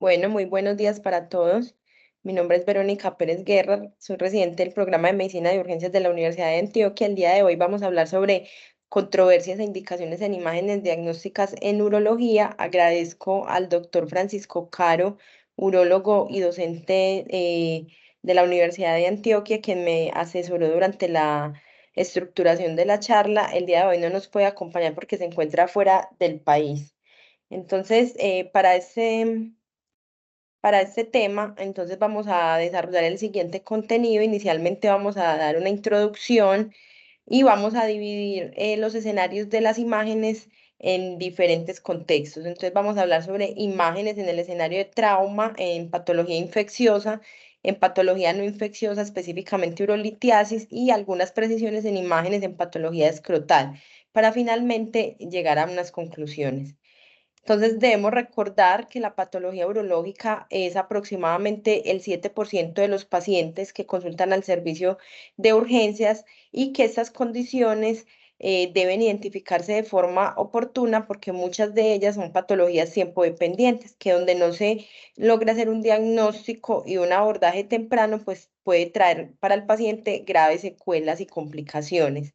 Bueno, muy buenos días para todos. Mi nombre es Verónica Pérez Guerra, soy residente del programa de Medicina de Urgencias de la Universidad de Antioquia. El día de hoy vamos a hablar sobre controversias e indicaciones en imágenes diagnósticas en urología. Agradezco al doctor Francisco Caro, urólogo y docente de la Universidad de Antioquia, quien me asesoró durante la estructuración de la charla. El día de hoy no nos puede acompañar porque se encuentra fuera del país. Entonces, para este tema, entonces vamos a desarrollar el siguiente contenido. Inicialmente vamos a dar una introducción y vamos a dividir los escenarios de las imágenes en diferentes contextos. Entonces vamos a hablar sobre imágenes en el escenario de trauma, en patología infecciosa, en patología no infecciosa, específicamente urolitiasis y algunas precisiones en imágenes en patología escrotal, para finalmente llegar a unas conclusiones. Entonces, debemos recordar que la patología urológica es aproximadamente el 7% de los pacientes que consultan al servicio de urgencias y que estas condiciones deben identificarse de forma oportuna porque muchas de ellas son patologías tiempo dependientes, que donde no se logra hacer un diagnóstico y un abordaje temprano, pues puede traer para el paciente graves secuelas y complicaciones.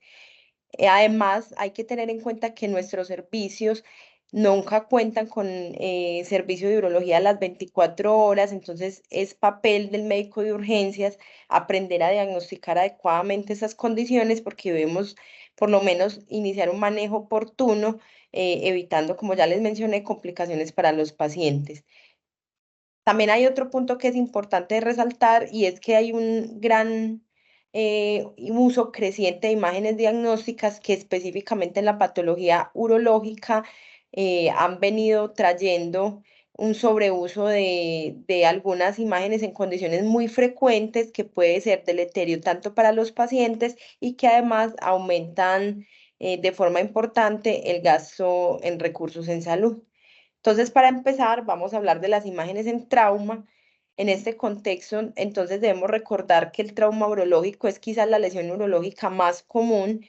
Además, hay que tener en cuenta que nuestros servicios nunca cuentan con servicio de urología a las 24 horas, entonces es papel del médico de urgencias aprender a diagnosticar adecuadamente esas condiciones porque debemos por lo menos iniciar un manejo oportuno, evitando, como ya les mencioné, complicaciones para los pacientes. También hay otro punto que es importante resaltar y es que hay un gran uso creciente de imágenes diagnósticas que específicamente en la patología urológica han venido trayendo un sobreuso de algunas imágenes en condiciones muy frecuentes que puede ser deleterio tanto para los pacientes y que además aumentan de forma importante el gasto en recursos en salud. Entonces, para empezar, vamos a hablar de las imágenes en trauma. En este contexto, entonces debemos recordar que el trauma urológico es quizás la lesión urológica más común.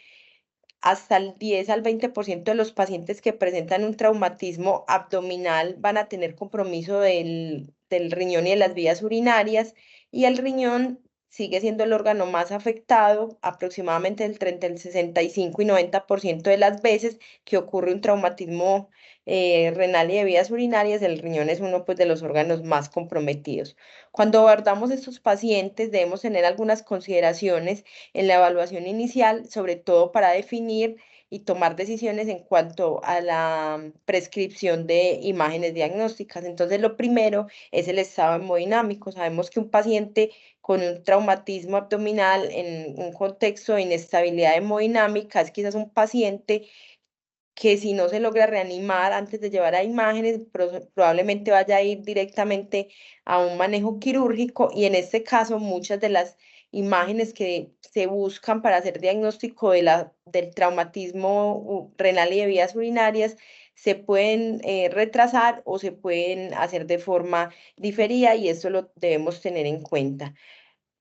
Hasta el 10 al 20% de los pacientes que presentan un traumatismo abdominal van a tener compromiso del riñón y de las vías urinarias, y el riñón sigue siendo el órgano más afectado aproximadamente el 65 y 90% de las veces que ocurre un traumatismo renal y de vías urinarias. El riñón es uno, pues, de los órganos más comprometidos. Cuando abordamos estos pacientes debemos tener algunas consideraciones en la evaluación inicial, sobre todo para definir y tomar decisiones en cuanto a la prescripción de imágenes diagnósticas. Entonces, lo primero es el estado hemodinámico. Sabemos que un paciente con un traumatismo abdominal en un contexto de inestabilidad hemodinámica es quizás un paciente que si no se logra reanimar antes de llevar a imágenes, probablemente vaya a ir directamente a un manejo quirúrgico, y en este caso muchas de las imágenes que se buscan para hacer diagnóstico del traumatismo renal y de vías urinarias se pueden retrasar o se pueden hacer de forma diferida, y eso lo debemos tener en cuenta.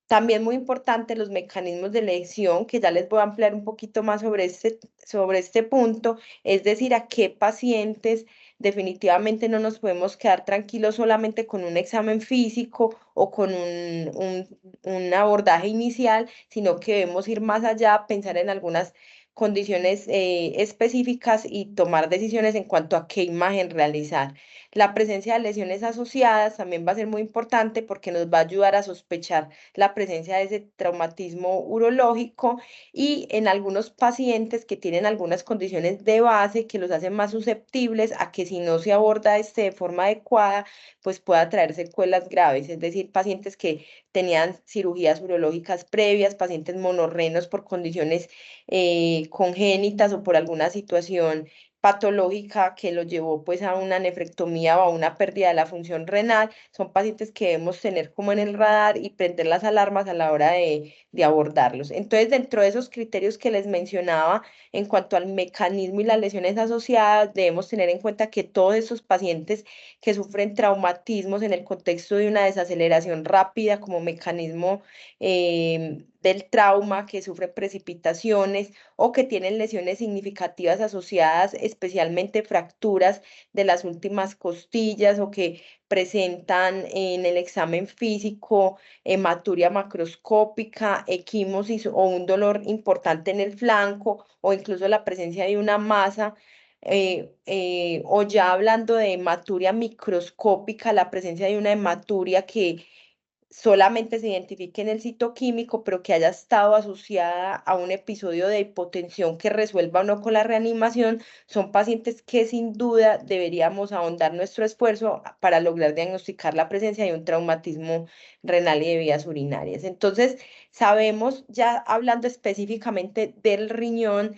También muy importante los mecanismos de lesión, que ya les voy a ampliar un poquito más sobre este punto, es decir, a qué pacientes definitivamente no nos podemos quedar tranquilos solamente con un examen físico o con un abordaje inicial, sino que debemos ir más allá, pensar en algunas condiciones específicas y tomar decisiones en cuanto a qué imagen realizar. La presencia de lesiones asociadas también va a ser muy importante porque nos va a ayudar a sospechar la presencia de ese traumatismo urológico, y en algunos pacientes que tienen algunas condiciones de base que los hacen más susceptibles a que si no se aborda de forma adecuada, pues pueda traer secuelas graves, es decir, pacientes que tenían cirugías urológicas previas, pacientes monorrenos por condiciones congénitas o por alguna situación patológica que lo llevó pues a una nefrectomía o a una pérdida de la función renal. Son pacientes que debemos tener como en el radar y prender las alarmas a la hora de abordarlos. Entonces, dentro de esos criterios que les mencionaba en cuanto al mecanismo y las lesiones asociadas, debemos tener en cuenta que todos esos pacientes que sufren traumatismos en el contexto de una desaceleración rápida como mecanismo del trauma, que sufren precipitaciones o que tienen lesiones significativas asociadas, especialmente fracturas de las últimas costillas o que presentan en el examen físico hematuria macroscópica, equimosis o un dolor importante en el flanco o incluso la presencia de una masa. O ya hablando de hematuria microscópica, la presencia de una hematuria que solamente se identifique en el citoquímico, pero que haya estado asociada a un episodio de hipotensión que resuelva o no con la reanimación, son pacientes que sin duda deberíamos ahondar nuestro esfuerzo para lograr diagnosticar la presencia de un traumatismo renal y de vías urinarias. Entonces, sabemos, ya hablando específicamente del riñón,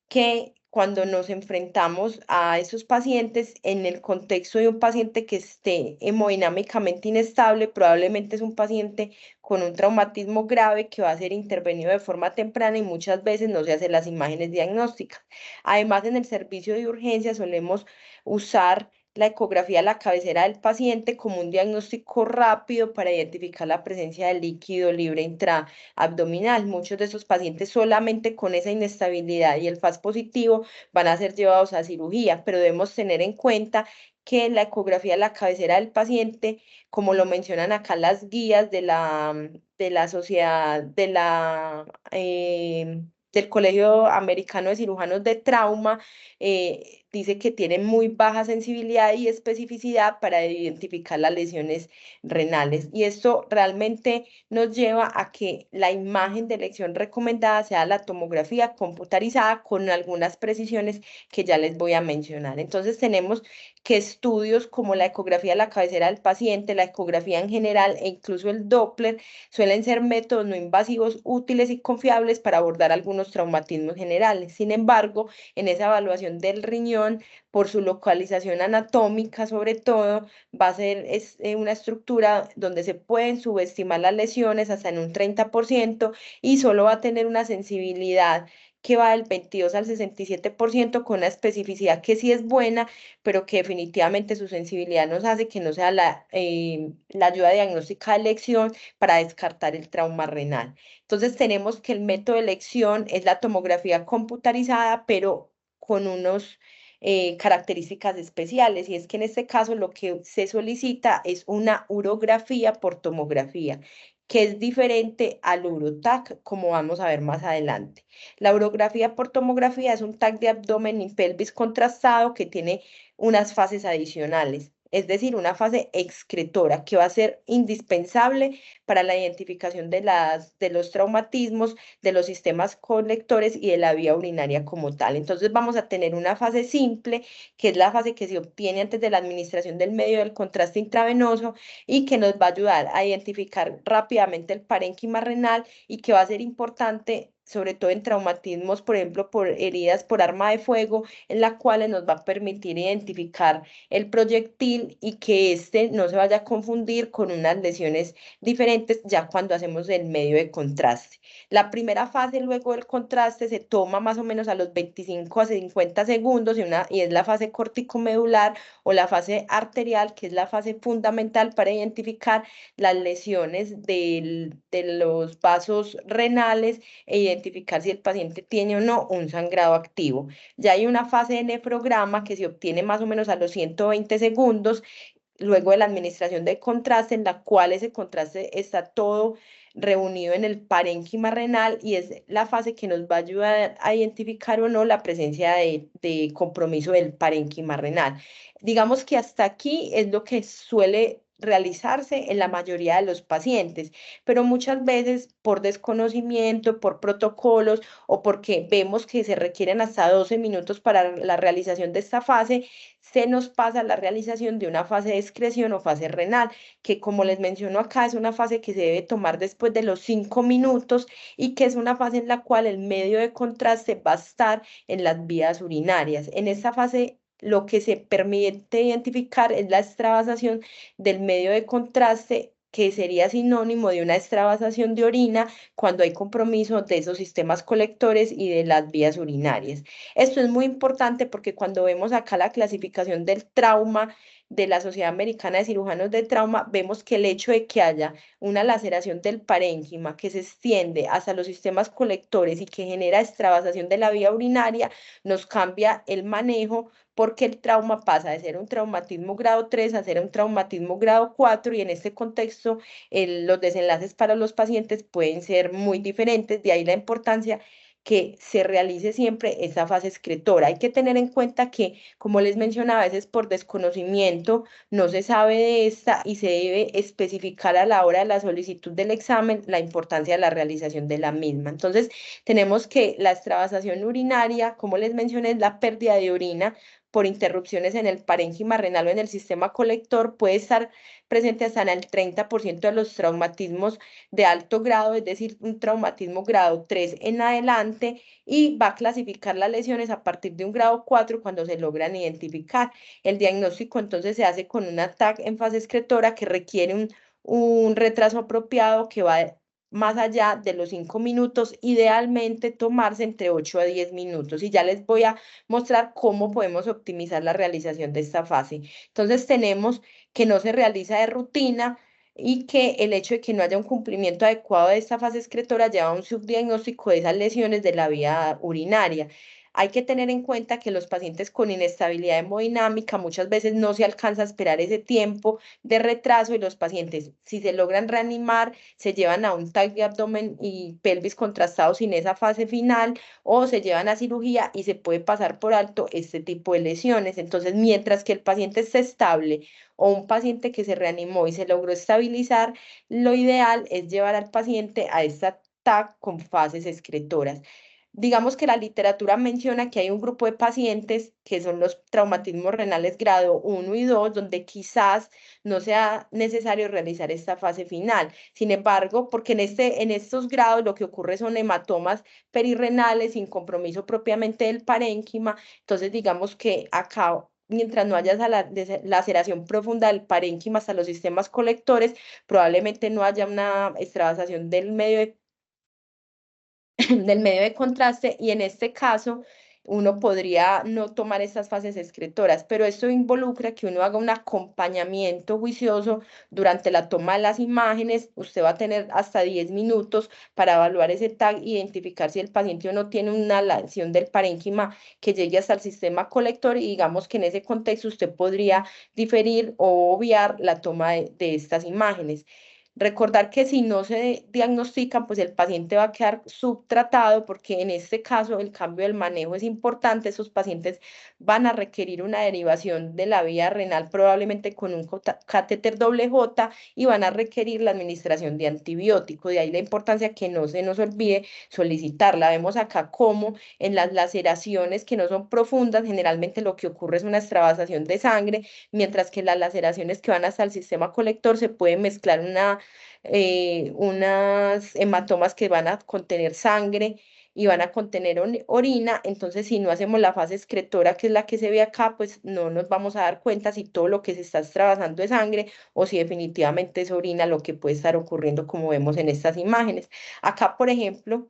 que cuando nos enfrentamos a esos pacientes en el contexto de un paciente que esté hemodinámicamente inestable, probablemente es un paciente con un traumatismo grave que va a ser intervenido de forma temprana y muchas veces no se hacen las imágenes diagnósticas. Además, en el servicio de urgencia solemos usar la ecografía a la cabecera del paciente como un diagnóstico rápido para identificar la presencia de líquido libre intraabdominal. Muchos de esos pacientes solamente con esa inestabilidad y el FAS positivo van a ser llevados a cirugía, pero debemos tener en cuenta que la ecografía a la cabecera del paciente, como lo mencionan acá las guías de la sociedad, del Colegio Americano de Cirujanos de Trauma, dice que tiene muy baja sensibilidad y especificidad para identificar las lesiones renales. Y esto realmente nos lleva a que la imagen de elección recomendada sea la tomografía computarizada con algunas precisiones que ya les voy a mencionar. Entonces tenemos que estudios como la ecografía de la cabecera del paciente, la ecografía en general e incluso el Doppler suelen ser métodos no invasivos útiles y confiables para abordar algunos traumatismos generales. Sin embargo, en esa evaluación del riñón, por su localización anatómica sobre todo, va a ser una estructura donde se pueden subestimar las lesiones hasta en un 30% y solo va a tener una sensibilidad que va del 22 al 67% con una especificidad que sí es buena, pero que definitivamente su sensibilidad nos hace que no sea la ayuda diagnóstica de elección para descartar el trauma renal. Entonces tenemos que el método de elección es la tomografía computarizada, pero con unos características especiales, y es que en este caso lo que se solicita es una urografía por tomografía, que es diferente al urotac, como vamos a ver más adelante. La urografía por tomografía es un TAC de abdomen y pelvis contrastado que tiene unas fases adicionales, es decir, una fase excretora que va a ser indispensable para la identificación de los traumatismos, de los sistemas colectores y de la vía urinaria como tal. Entonces vamos a tener una fase simple, que es la fase que se obtiene antes de la administración del medio del contraste intravenoso y que nos va a ayudar a identificar rápidamente el parénquima renal y que va a ser importante sobre todo en traumatismos, por ejemplo, por heridas por arma de fuego, en la cual nos va a permitir identificar el proyectil y que éste no se vaya a confundir con unas lesiones diferentes ya cuando hacemos el medio de contraste. La primera fase luego del contraste se toma más o menos a los 25 a 50 segundos y es la fase corticomedular o la fase arterial, que es la fase fundamental para identificar las lesiones de los vasos renales e identificar si el paciente tiene o no un sangrado activo. Ya hay una fase de nefrograma que se obtiene más o menos a los 120 segundos luego de la administración del contraste, en la cual ese contraste está todo reunido en el parénquima renal y es la fase que nos va a ayudar a identificar o no la presencia de compromiso del parénquima renal. Digamos que hasta aquí es lo que suele realizarse en la mayoría de los pacientes, pero muchas veces por desconocimiento, por protocolos o porque vemos que se requieren hasta 12 minutos para la realización de esta fase, se nos pasa la realización de una fase de excreción o fase renal, que como les menciono acá es una fase que se debe tomar después de los 5 minutos y que es una fase en la cual el medio de contraste va a estar en las vías urinarias. En esta fase lo que se permite identificar es la extravasación del medio de contraste que sería sinónimo de una extravasación de orina cuando hay compromiso de esos sistemas colectores y de las vías urinarias. Esto es muy importante porque cuando vemos acá la clasificación del trauma de la Sociedad Americana de Cirujanos de Trauma, vemos que el hecho de que haya una laceración del parénquima que se extiende hasta los sistemas colectores y que genera extravasación de la vía urinaria, nos cambia el manejo porque el trauma pasa de ser un traumatismo grado 3 a ser un traumatismo grado 4 y en este contexto los desenlaces para los pacientes pueden ser muy diferentes, de ahí la importancia que se realice siempre esa fase excretora. Hay que tener en cuenta que, como les mencionaba, a veces por desconocimiento no se sabe de esta y se debe especificar a la hora de la solicitud del examen la importancia de la realización de la misma. Entonces, tenemos que la extravasación urinaria, como les mencioné, es la pérdida de orina por interrupciones en el parénquima renal o en el sistema colector, puede estar presente hasta en el 30% de los traumatismos de alto grado, es decir, un traumatismo grado 3 en adelante, y va a clasificar las lesiones a partir de un grado 4 cuando se logran identificar. El diagnóstico entonces se hace con un TAC en fase excretora que requiere un retraso apropiado que va más allá de los 5 minutos, idealmente tomarse entre 8 a 10 minutos. Y ya les voy a mostrar cómo podemos optimizar la realización de esta fase. Entonces tenemos que no se realiza de rutina y que el hecho de que no haya un cumplimiento adecuado de esta fase excretora lleva a un subdiagnóstico de esas lesiones de la vía urinaria. Hay que tener en cuenta que los pacientes con inestabilidad hemodinámica muchas veces no se alcanza a esperar ese tiempo de retraso y los pacientes, si se logran reanimar, se llevan a un TAC de abdomen y pelvis contrastado sin esa fase final o se llevan a cirugía y se puede pasar por alto este tipo de lesiones. Entonces, mientras que el paciente esté estable o un paciente que se reanimó y se logró estabilizar, lo ideal es llevar al paciente a esta TAC con fases excretoras. Digamos que la literatura menciona que hay un grupo de pacientes que son los traumatismos renales grado 1 y 2, donde quizás no sea necesario realizar esta fase final. Sin embargo, porque en estos grados lo que ocurre son hematomas perirrenales sin compromiso propiamente del parénquima, entonces digamos que acá mientras no haya laceración profunda del parénquima hasta los sistemas colectores, probablemente no haya una extravasación del medio de del medio de contraste y en este caso uno podría no tomar estas fases excretoras, pero esto involucra que uno haga un acompañamiento juicioso durante la toma de las imágenes. Usted va a tener hasta 10 minutos para evaluar ese tag, identificar si el paciente o no tiene una lesión del parénquima que llegue hasta el sistema colector y digamos que en ese contexto usted podría diferir o obviar la toma de estas imágenes. Recordar que si no se diagnostican, pues el paciente va a quedar subtratado porque en este caso el cambio del manejo es importante. Esos pacientes van a requerir una derivación de la vía renal probablemente con un catéter doble J y van a requerir la administración de antibiótico. De ahí la importancia que no se nos olvide solicitarla. Vemos acá cómo en las laceraciones que no son profundas, generalmente lo que ocurre es una extravasación de sangre, mientras que las laceraciones que van hasta el sistema colector se puede mezclar unas hematomas que van a contener sangre y van a contener orina, entonces si no hacemos la fase excretora, que es la que se ve acá, pues no nos vamos a dar cuenta si todo lo que se está extravasando es sangre o si definitivamente es orina lo que puede estar ocurriendo como vemos en estas imágenes. Acá, por ejemplo,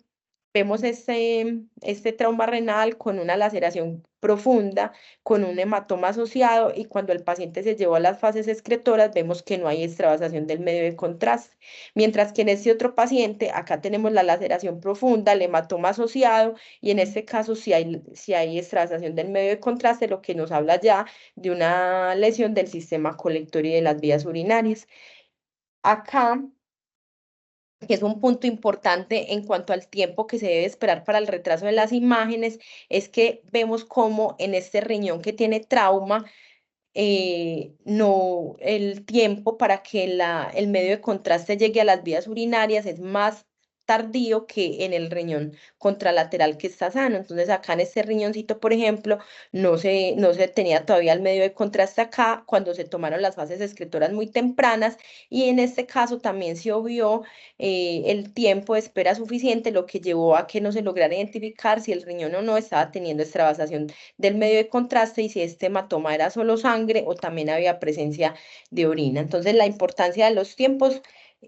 vemos este trauma renal con una laceración profunda, con un hematoma asociado y cuando el paciente se llevó a las fases excretoras vemos que no hay extravasación del medio de contraste. Mientras que en este otro paciente, acá tenemos la laceración profunda, el hematoma asociado y en este caso si hay extravasación del medio de contraste, lo que nos habla ya de una lesión del sistema colector y de las vías urinarias. Acá que es un punto importante en cuanto al tiempo que se debe esperar para el retraso de las imágenes, es que vemos cómo en este riñón que tiene trauma, no, el tiempo para que el medio de contraste llegue a las vías urinarias es más tardío que en el riñón contralateral que está sano. Entonces acá en este riñoncito, por ejemplo, no se tenía todavía el medio de contraste acá cuando se tomaron las fases excretoras muy tempranas y en este caso también se obvió el tiempo de espera suficiente, lo que llevó a que no se lograra identificar si el riñón o no estaba teniendo extravasación del medio de contraste y si este hematoma era solo sangre o también había presencia de orina. Entonces, la importancia de los tiempos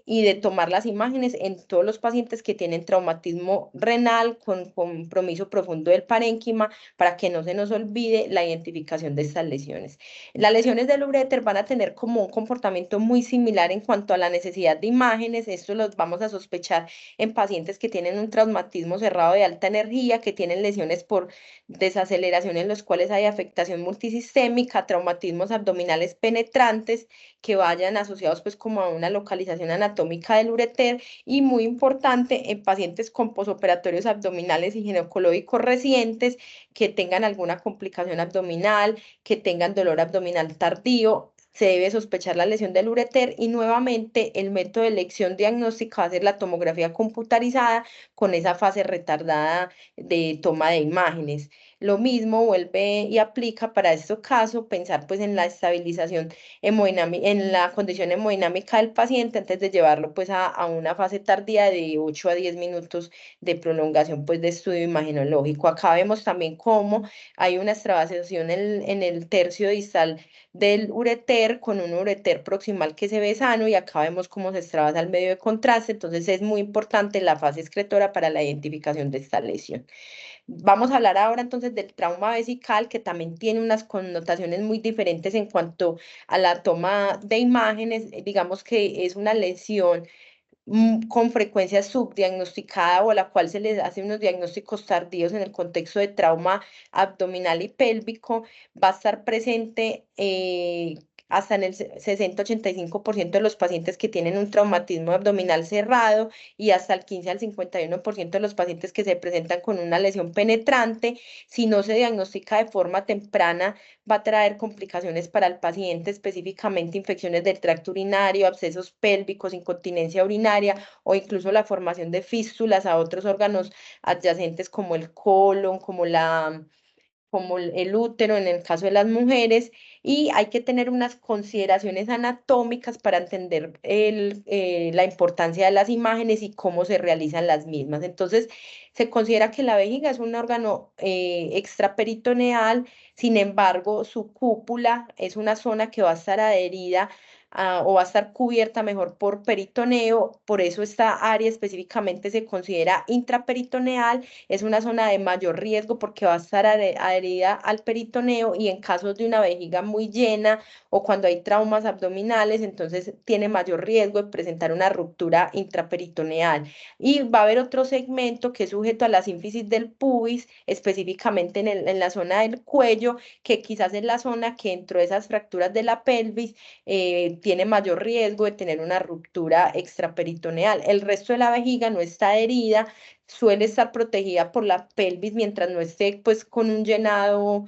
y de tomar las imágenes en todos los pacientes que tienen traumatismo renal con compromiso profundo del parénquima para que no se nos olvide la identificación de estas lesiones. Las lesiones del uréter van a tener como un comportamiento muy similar en cuanto a la necesidad de imágenes. Esto los vamos a sospechar en pacientes que tienen un traumatismo cerrado de alta energía, que tienen lesiones por desaceleración en los cuales hay afectación multisistémica, traumatismos abdominales penetrantes que vayan asociados pues como a una localización anatómica del ureter y muy importante en pacientes con posoperatorios abdominales y ginecológicos recientes que tengan alguna complicación abdominal, que tengan dolor abdominal tardío. Se debe sospechar la lesión del ureter y nuevamente el método de elección diagnóstica va a ser la tomografía computarizada con esa fase retardada de toma de imágenes. Lo mismo vuelve y aplica para estos casos pensar pues en la estabilización en la condición hemodinámica del paciente antes de llevarlo pues a una fase tardía de 8 a 10 minutos de prolongación pues de estudio imagenológico. Acá vemos también cómo hay una extravasación en el tercio distal del ureter con un ureter proximal que se ve sano y acá vemos cómo se extravasa el medio de contraste, entonces es muy importante la fase excretora para la identificación de esta lesión. Vamos a hablar ahora entonces del trauma vesical, que también tiene unas connotaciones muy diferentes en cuanto a la toma de imágenes. Digamos que es una lesión con frecuencia subdiagnosticada o a la cual se les hace unos diagnósticos tardíos en el contexto de trauma abdominal y pélvico, va a estar presente hasta en el 60-85% de los pacientes que tienen un traumatismo abdominal cerrado y hasta el 15 al 51% de los pacientes que se presentan con una lesión penetrante. Si no se diagnostica de forma temprana, va a traer complicaciones para el paciente, específicamente infecciones del tracto urinario, abscesos pélvicos, incontinencia urinaria o incluso la formación de fístulas a otros órganos adyacentes como el colon, como el útero en el caso de las mujeres, y hay que tener unas consideraciones anatómicas para entender la importancia de las imágenes y cómo se realizan las mismas. Entonces, se considera que la vejiga es un órgano extraperitoneal, sin embargo, su cúpula es una zona que va a estar adherida o va a estar cubierta mejor por peritoneo, por eso esta área específicamente se considera intraperitoneal, es una zona de mayor riesgo porque va a estar adherida al peritoneo y en casos de una vejiga muy llena o cuando hay traumas abdominales, entonces tiene mayor riesgo de presentar una ruptura intraperitoneal. Y va a haber otro segmento que es sujeto a la sínfisis del pubis, específicamente en la zona del cuello, que quizás es la zona que dentro de esas fracturas de la pelvis tiene mayor riesgo de tener una ruptura extraperitoneal. El resto de la vejiga no está adherida, suele estar protegida por la pelvis mientras no esté pues con un llenado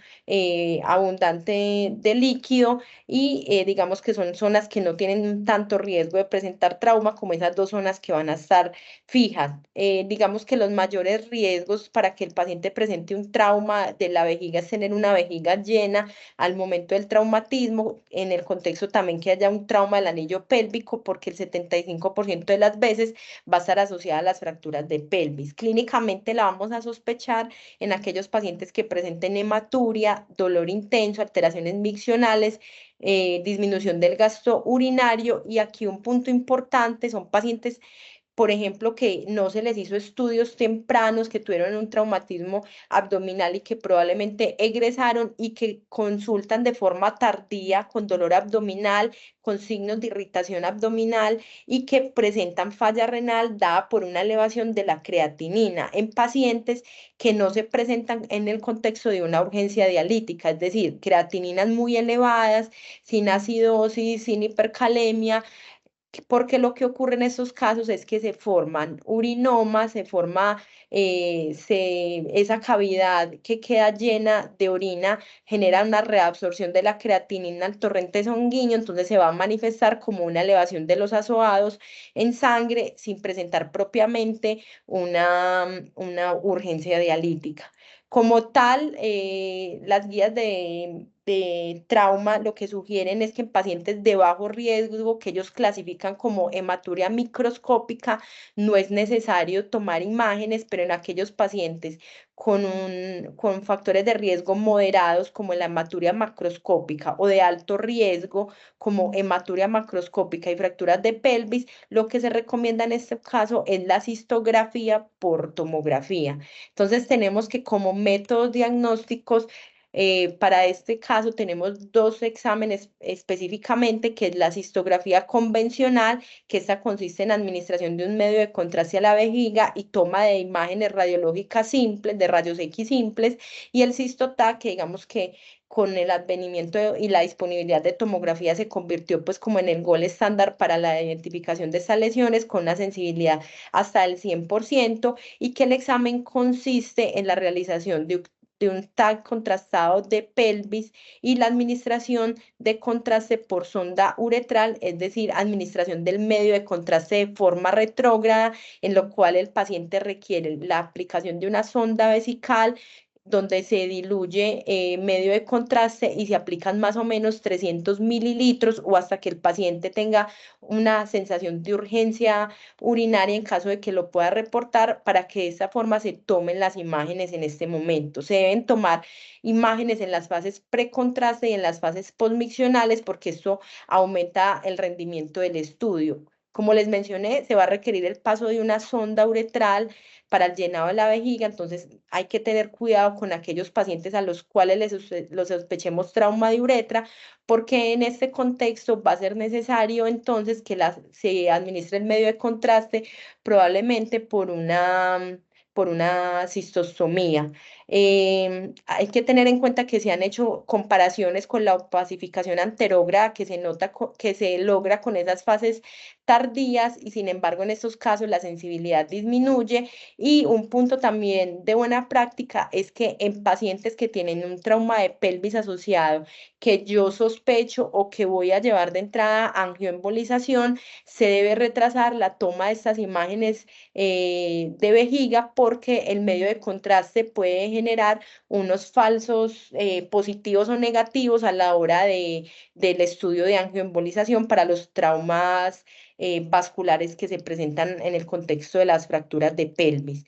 abundante de líquido y digamos que son zonas que no tienen tanto riesgo de presentar trauma como esas dos zonas que van a estar fijas. Digamos que los mayores riesgos para que el paciente presente un trauma de la vejiga es tener una vejiga llena al momento del traumatismo, en el contexto también que haya un trauma del anillo pélvico, porque el 75% de las veces va a estar asociada a las fracturas de pelvis. Clínicamente la vamos a sospechar en aquellos pacientes que presenten hematuria, dolor intenso, alteraciones miccionales, disminución del gasto urinario y aquí un punto importante son pacientes por ejemplo, que no se les hizo estudios tempranos, que tuvieron un traumatismo abdominal y que probablemente egresaron y que consultan de forma tardía con dolor abdominal, con signos de irritación abdominal y que presentan falla renal dada por una elevación de la creatinina en pacientes que no se presentan en el contexto de una urgencia dialítica, es decir, creatininas muy elevadas, sin acidosis, sin hipercalemia porque lo que ocurre en estos casos es que se forman urinomas, se forma esa cavidad que queda llena de orina, genera una reabsorción de la creatinina al torrente sanguíneo, entonces se va a manifestar como una elevación de los azoados en sangre sin presentar propiamente una urgencia dialítica. Como tal, las guías de trauma lo que sugieren es que en pacientes de bajo riesgo, que ellos clasifican como hematuria microscópica, no es necesario tomar imágenes, pero en aquellos pacientes con factores de riesgo moderados, como la hematuria macroscópica, o de alto riesgo, como hematuria macroscópica y fracturas de pelvis, lo que se recomienda en este caso es la cistografía por tomografía. Entonces tenemos que como métodos diagnósticos, para este caso tenemos dos exámenes específicamente, que es la cistografía convencional, que esta consiste en administración de un medio de contraste a la vejiga y toma de imágenes radiológicas simples, de rayos X simples, y el Cistotac, que digamos que con el advenimiento y la disponibilidad de tomografía se convirtió pues como en el gol estándar para la identificación de estas lesiones con una sensibilidad hasta el 100%, y que el examen consiste en la realización de un TAC contrastado de pelvis y la administración de contraste por sonda uretral, es decir, administración del medio de contraste de forma retrógrada, en lo cual el paciente requiere la aplicación de una sonda vesical donde se diluye medio de contraste y se aplican más o menos 300 mililitros o hasta que el paciente tenga una sensación de urgencia urinaria en caso de que lo pueda reportar, para que de esta forma se tomen las imágenes en este momento. Se deben tomar imágenes en las fases precontraste y en las fases postmiccionales, porque esto aumenta el rendimiento del estudio. Como les mencioné, se va a requerir el paso de una sonda uretral para el llenado de la vejiga, entonces hay que tener cuidado con aquellos pacientes a los cuales los sospechemos trauma de uretra, porque en este contexto va a ser necesario entonces que se administre el medio de contraste, probablemente por una cistostomía. Hay que tener en cuenta que se han hecho comparaciones con la opacificación anterógrada que se nota que se logra con esas fases tardías, y sin embargo en estos casos la sensibilidad disminuye. Y un punto también de buena práctica es que en pacientes que tienen un trauma de pelvis asociado, que yo sospecho o que voy a llevar de entrada angioembolización, se debe retrasar la toma de estas imágenes de vejiga, porque el medio de contraste puede generar unos falsos positivos o negativos a la hora del estudio de angioembolización para los traumas vasculares que se presentan en el contexto de las fracturas de pelvis.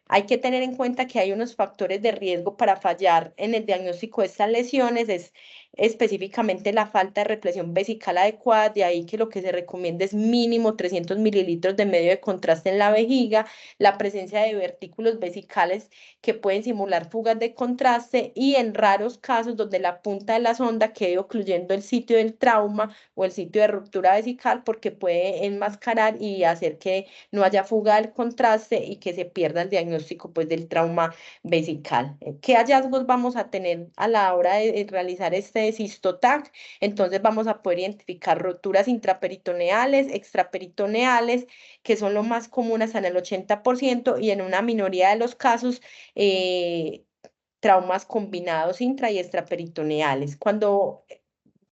Hay que tener en cuenta que hay unos factores de riesgo para fallar en el diagnóstico de estas lesiones, es específicamente la falta de represión vesical adecuada, de ahí que lo que se recomienda es mínimo 300 mililitros de medio de contraste en la vejiga, la presencia de vertículos vesicales que pueden simular fugas de contraste, y en raros casos donde la punta de la sonda quede ocluyendo el sitio del trauma o el sitio de ruptura vesical, porque puede enmascarar y hacer que no haya fuga del contraste y que se pierda el diagnóstico pues del trauma vesical. ¿Qué hallazgos vamos a tener a la hora de realizar este cistotac? Entonces vamos a poder identificar roturas intraperitoneales, extraperitoneales, que son lo más comunes en el 80%, y en una minoría de los casos eh, traumas combinados intra y extraperitoneales. Cuando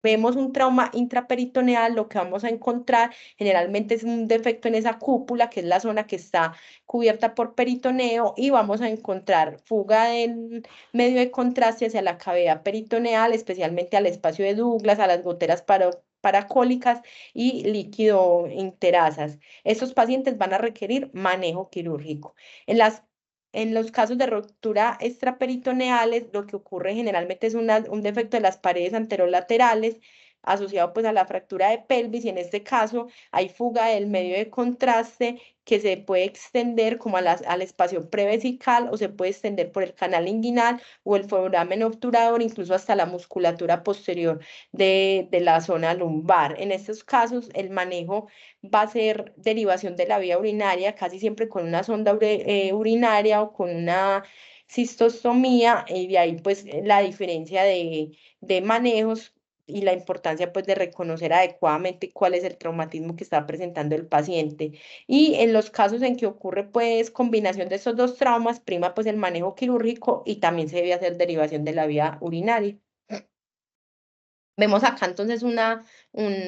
vemos un trauma intraperitoneal, lo que vamos a encontrar generalmente es un defecto en esa cúpula, que es la zona que está cubierta por peritoneo, y vamos a encontrar fuga del medio de contraste hacia la cavidad peritoneal, especialmente al espacio de Douglas, a las goteras paracólicas y líquido interasas. Estos pacientes van a requerir manejo quirúrgico. En las En los casos de ruptura extraperitoneales, lo que ocurre generalmente es un defecto de las paredes anterolaterales asociado pues a la fractura de pelvis, y en este caso hay fuga del medio de contraste que se puede extender como al espacio prevesical, o se puede extender por el canal inguinal o el foramen obturador, incluso hasta la musculatura posterior de la zona lumbar. En estos casos el manejo va a ser derivación de la vía urinaria, casi siempre con una sonda urinaria o con una cistostomía, y de ahí pues la diferencia de manejos y la importancia pues de reconocer adecuadamente cuál es el traumatismo que está presentando el paciente. Y en los casos en que ocurre pues combinación de estos dos traumas, prima pues el manejo quirúrgico y también se debe hacer derivación de la vía urinaria. Vemos acá entonces un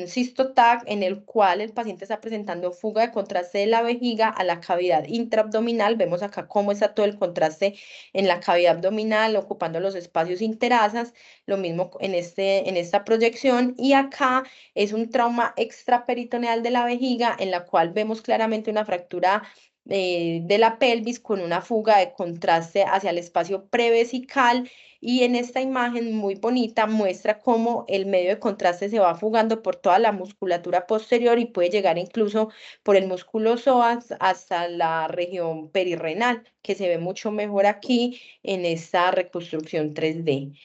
cistotag en el cual el paciente está presentando fuga de contraste de la vejiga a la cavidad intraabdominal. Vemos acá cómo está todo el contraste en la cavidad abdominal, ocupando los espacios interasas. Lo mismo en esta proyección. Y acá es un trauma extraperitoneal de la vejiga, en la cual vemos claramente una fractura de la pelvis con una fuga de contraste hacia el espacio prevesical, y en esta imagen muy bonita muestra cómo el medio de contraste se va fugando por toda la musculatura posterior y puede llegar incluso por el músculo psoas hasta la región perirrenal, que se ve mucho mejor aquí en esta reconstrucción 3D.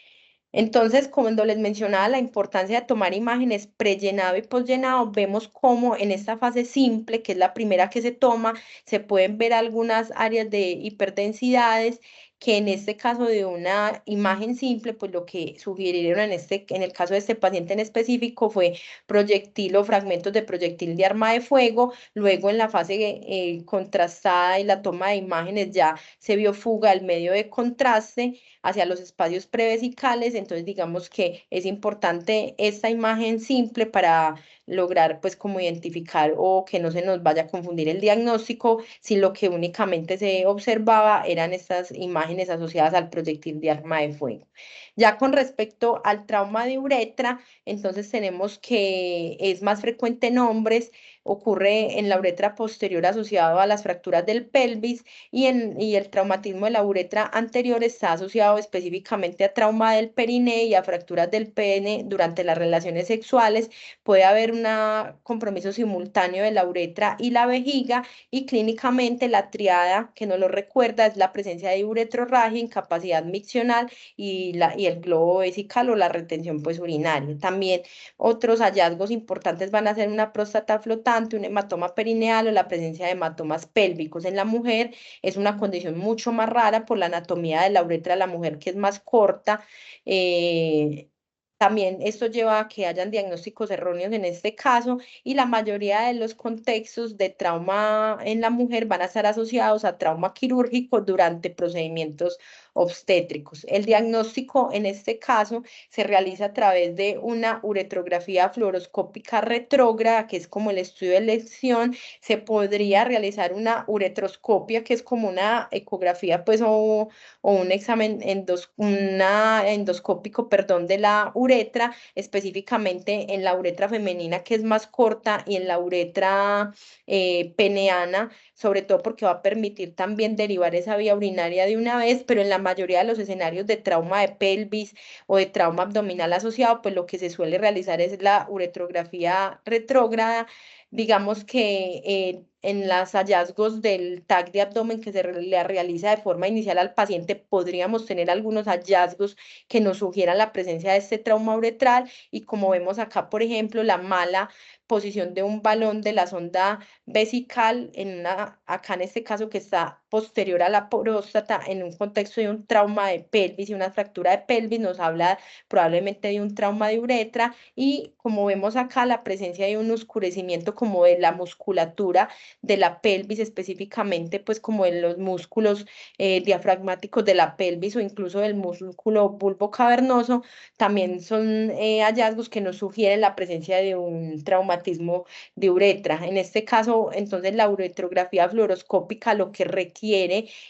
Entonces, cuando les mencionaba la importancia de tomar imágenes prellenado y posllenado, vemos cómo en esta fase simple, que es la primera que se toma, se pueden ver algunas áreas de hiperdensidades que en este caso de una imagen simple, pues lo que sugirieron en el caso de este paciente en específico fue proyectil o fragmentos de proyectil de arma de fuego. Luego en la fase contrastada y la toma de imágenes ya se vio fuga al medio de contraste hacia los espacios prevesicales. Entonces digamos que es importante esta imagen simple para lograr pues como identificar o que no se nos vaya a confundir el diagnóstico si lo que únicamente se observaba eran estas imágenes asociadas al proyectil de arma de fuego. Ya con respecto al trauma de uretra, entonces tenemos que es más frecuente en hombres, ocurre en la uretra posterior asociado a las fracturas del pelvis, y el traumatismo de la uretra anterior está asociado específicamente a trauma del periné y a fracturas del pene durante las relaciones sexuales. Puede haber un compromiso simultáneo de la uretra y la vejiga, y clínicamente la triada que nos lo recuerda es la presencia de uretrorragia, incapacidad miccional y el globo vesical o la retención pues urinaria. También otros hallazgos importantes van a ser una próstata flotante, un hematoma perineal o la presencia de hematomas pélvicos. En la mujer es una condición mucho más rara por la anatomía de la uretra de la mujer, que es más corta. También esto lleva a que hayan diagnósticos erróneos en este caso, y la mayoría de los contextos de trauma en la mujer van a estar asociados a trauma quirúrgico durante procedimientos obstétricos. El diagnóstico en este caso se realiza a través de una uretrografía fluoroscópica retrógrada, que es como el estudio de lesión. Se podría realizar una uretroscopia, que es como una ecografía, pues, o un examen endoscópico, perdón, de la uretra, específicamente en la uretra femenina, que es más corta, y en la uretra peneana, sobre todo porque va a permitir también derivar esa vía urinaria de una vez. Pero en la mayoría de los escenarios de trauma de pelvis o de trauma abdominal asociado, pues lo que se suele realizar es la uretrografía retrógrada. Digamos que en los hallazgos del TAC de abdomen que le realiza de forma inicial al paciente, podríamos tener algunos hallazgos que nos sugieran la presencia de este trauma uretral, y como vemos acá, por ejemplo, la mala posición de un balón de la sonda vesical, acá en este caso que está posterior a la próstata, en un contexto de un trauma de pelvis y una fractura de pelvis, nos habla probablemente de un trauma de uretra. Y como vemos acá, la presencia de un oscurecimiento como de la musculatura de la pelvis, específicamente pues como en los músculos diafragmáticos de la pelvis o incluso del músculo bulbo cavernoso, también son hallazgos que nos sugieren la presencia de un traumatismo de uretra. En este caso, entonces, la uretrografía fluoroscópica lo que requiere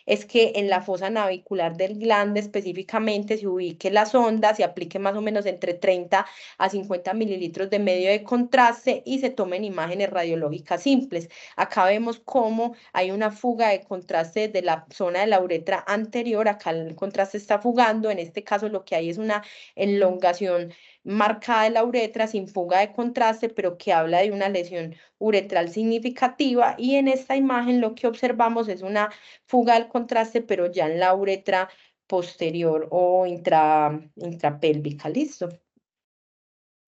es que en la fosa navicular del glande específicamente se ubique la sonda, se aplique más o menos entre 30 a 50 mililitros de medio de contraste y se tomen imágenes radiológicas simples. Acá vemos cómo hay una fuga de contraste de la zona de la uretra anterior. Acá el contraste está fugando. En este caso lo que hay es una elongación marcada de la uretra sin fuga de contraste, pero que habla de una lesión uretral significativa. Y en esta imagen lo que observamos es una fuga del contraste, pero ya en la uretra posterior o intrapélvica. ¿Listo?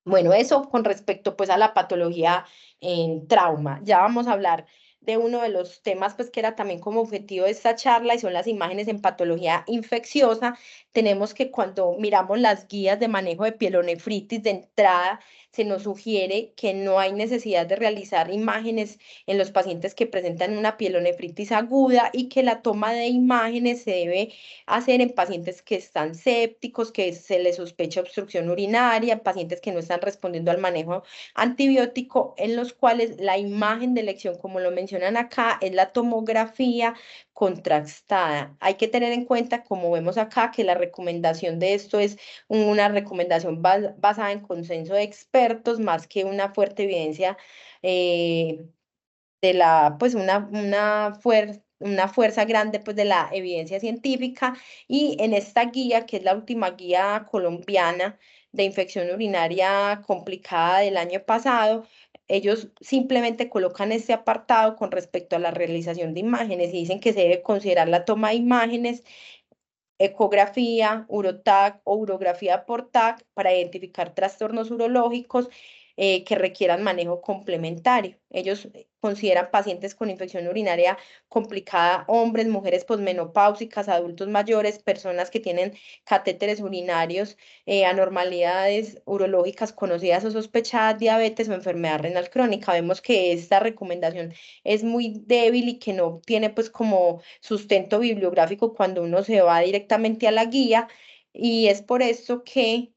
Bueno, eso con respecto pues a la patología en trauma. Ya vamos a hablar de uno de los temas pues que era también como objetivo de esta charla, y son las imágenes en patología infecciosa. tenemos que cuando miramos las guías de manejo de pielonefritis de entrada, se nos sugiere que no hay necesidad de realizar imágenes en los pacientes que presentan una pielonefritis aguda y que la toma de imágenes se debe hacer en pacientes que están sépticos, que se les sospecha obstrucción urinaria, en pacientes que no están respondiendo al manejo antibiótico, en los cuales la imagen de elección, como lo mencionan acá, es la tomografía contrastada. Hay que tener en cuenta, como vemos acá, que la recomendación de esto es una recomendación basada en consenso de expertos más que una fuerte evidencia de la, pues una fuerza grande pues de la evidencia científica y en esta guía, que es la última guía colombiana de infección urinaria complicada del año pasado, ellos simplemente colocan este apartado con respecto a la realización de imágenes y dicen que se debe considerar la toma de imágenes, ecografía, uroTAC o urografía por TAC para identificar trastornos urológicos que requieran manejo complementario. Ellos consideran pacientes con infección urinaria complicada, hombres, mujeres posmenopáusicas, adultos mayores, personas que tienen catéteres urinarios, anormalidades urológicas conocidas o sospechadas, diabetes o enfermedad renal crónica. Vemos que esta recomendación es muy débil y que no tiene pues como sustento bibliográfico cuando uno se va directamente a la guía y es por eso que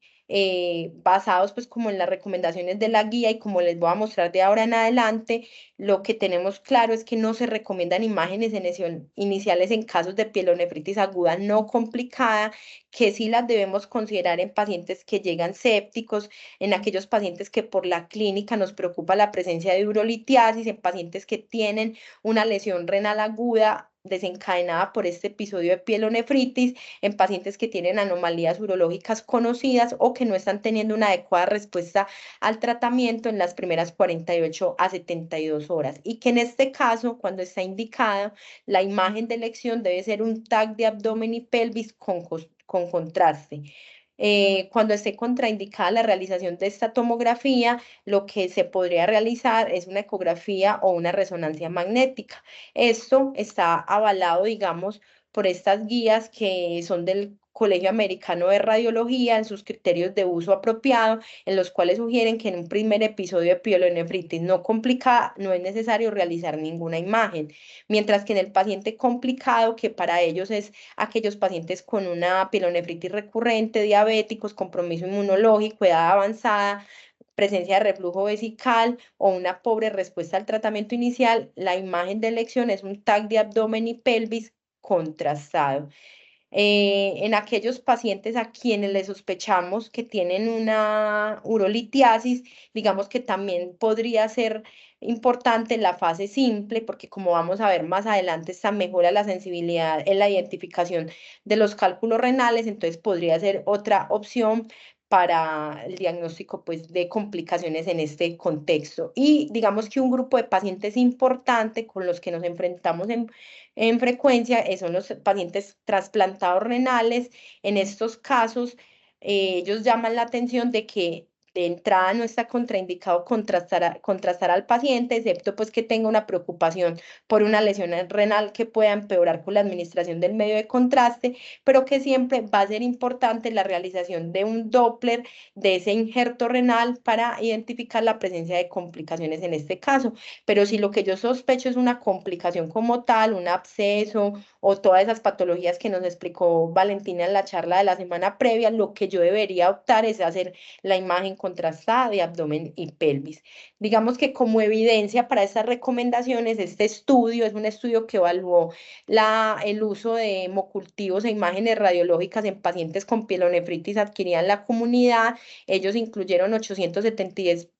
basados pues como en las recomendaciones de la guía y como les voy a mostrar de ahora en adelante, lo que tenemos claro es que no se recomiendan imágenes iniciales en casos de pielonefritis aguda no complicada, que sí las debemos considerar en pacientes que llegan sépticos, en aquellos pacientes que por la clínica nos preocupa la presencia de urolitiasis, en pacientes que tienen una lesión renal aguda desencadenada por este episodio de pielonefritis, en pacientes que tienen anomalías urológicas conocidas o que no están teniendo una adecuada respuesta al tratamiento en las primeras 48 a 72 horas. Y que en este caso, cuando está indicada, la imagen de elección debe ser un TAC de abdomen y pelvis con contraste. Cuando esté contraindicada la realización de esta tomografía, lo que se podría realizar es una ecografía o una resonancia magnética. Esto está avalado, digamos, por estas guías que son del Colegio Americano de Radiología en sus criterios de uso apropiado, en los cuales sugieren que en un primer episodio de pielonefritis no complicada no es necesario realizar ninguna imagen, mientras que en el paciente complicado, que para ellos es aquellos pacientes con una pielonefritis recurrente, diabéticos, compromiso inmunológico, edad avanzada, presencia de reflujo vesical o una pobre respuesta al tratamiento inicial, la imagen de elección es un TAC de abdomen y pelvis contrastado. En aquellos pacientes a quienes le sospechamos que tienen una urolitiasis, digamos que también podría ser importante la fase simple, porque como vamos a ver más adelante, esta mejora la sensibilidad en la identificación de los cálculos renales, entonces podría ser otra opción para el diagnóstico pues, de complicaciones en este contexto. Y digamos que un grupo de pacientes importante con los que nos enfrentamos en frecuencia son los pacientes trasplantados renales. En estos casos, ellos llaman la atención de que de entrada no está contraindicado contrastar al paciente, excepto pues que tenga una preocupación por una lesión renal que pueda empeorar con la administración del medio de contraste, pero que siempre va a ser importante la realización de un Doppler de ese injerto renal para identificar la presencia de complicaciones en este caso. Pero si lo que yo sospecho es una complicación como tal, un absceso o todas esas patologías que nos explicó Valentina en la charla de la semana previa, lo que yo debería optar es hacer la imagen contrastada de abdomen y pelvis. Digamos que como evidencia para estas recomendaciones, este estudio es un estudio que evaluó el uso de hemocultivos e imágenes radiológicas en pacientes con pielonefritis adquirida en la comunidad. Ellos incluyeron 872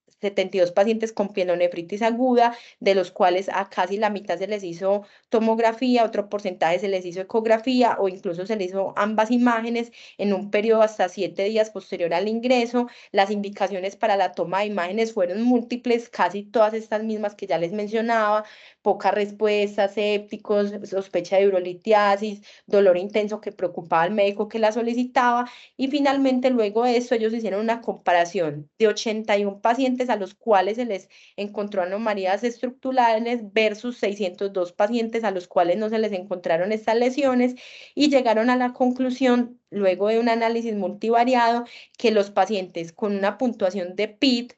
pacientes con pielonefritis aguda, de los cuales a casi la mitad se les hizo tomografía, otro porcentaje se les hizo ecografía o incluso se les hizo ambas imágenes en un periodo hasta 7 días posterior al ingreso. Las indicaciones para la toma de imágenes fueron múltiples, casi todas estas mismas que ya les mencionaba: poca respuesta, sépticos, sospecha de urolitiasis, dolor intenso que preocupaba al médico que la solicitaba y finalmente luego de esto ellos hicieron una comparación de 81 pacientes pacientes a los cuales se les encontró anomalías estructurales versus 602 pacientes a los cuales no se les encontraron estas lesiones y llegaron a la conclusión, luego de un análisis multivariado, que los pacientes con una puntuación de PIT,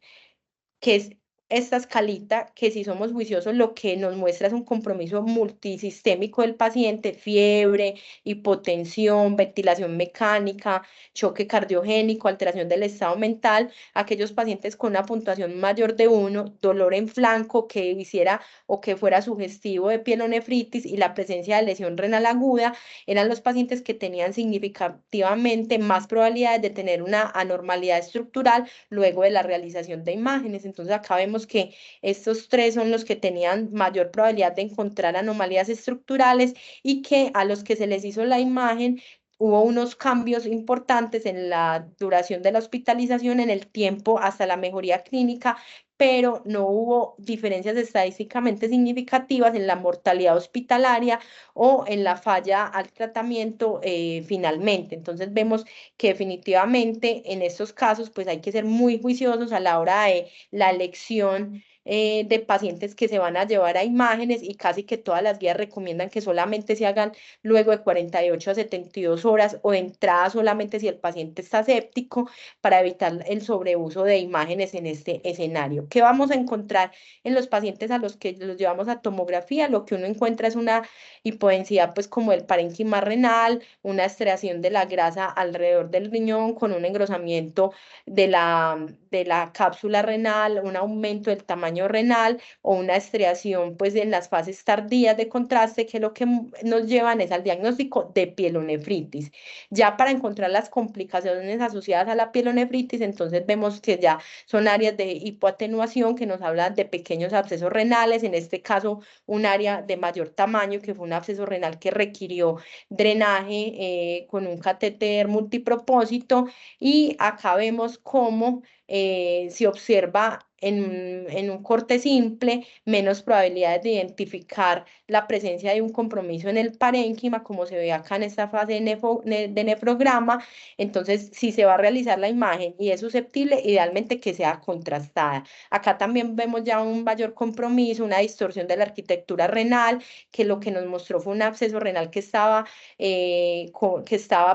que es esta escalita, que si somos juiciosos lo que nos muestra es un compromiso multisistémico del paciente: fiebre, hipotensión, ventilación mecánica, choque cardiogénico, alteración del estado mental. Aquellos pacientes con una puntuación mayor de 1, dolor en flanco que hiciera o que fuera sugestivo de pielonefritis y la presencia de lesión renal aguda, eran los pacientes que tenían significativamente más probabilidades de tener una anormalidad estructural luego de la realización de imágenes. Entonces acá vemos que estos tres son los que tenían mayor probabilidad de encontrar anomalías estructurales y que a los que se les hizo la imagen hubo unos cambios importantes en la duración de la hospitalización, en el tiempo hasta la mejoría clínica, pero no hubo diferencias estadísticamente significativas en la mortalidad hospitalaria o en la falla al tratamiento finalmente. Entonces vemos que definitivamente en estos casos pues hay que ser muy juiciosos a la hora de la elección de pacientes que se van a llevar a imágenes, y casi que todas las guías recomiendan que solamente se hagan luego de 48 a 72 horas o de entrada solamente si el paciente está séptico, para evitar el sobreuso de imágenes en este escenario. ¿Qué vamos a encontrar en los pacientes a los que los llevamos a tomografía? Lo que uno encuentra es una hipodensidad pues como el parénquima renal, una estriación de la grasa alrededor del riñón con un engrosamiento de la cápsula renal, un aumento del tamaño renal o una estriación pues en las fases tardías de contraste, que lo que nos llevan es al diagnóstico de pielonefritis. Ya para encontrar las complicaciones asociadas a la pielonefritis, entonces vemos que ya son áreas de hipoatenuación que nos hablan de pequeños abscesos renales, en este caso un área de mayor tamaño que fue un absceso renal que requirió drenaje con un catéter multipropósito, y acá vemos cómo se observa en un corte simple menos probabilidades de identificar la presencia de un compromiso en el parénquima, como se ve acá en esta fase de nefrograma. Entonces, si se va a realizar la imagen y es susceptible, idealmente que sea contrastada. Acá también vemos ya un mayor compromiso, una distorsión de la arquitectura renal, que lo que nos mostró fue un absceso renal que estaba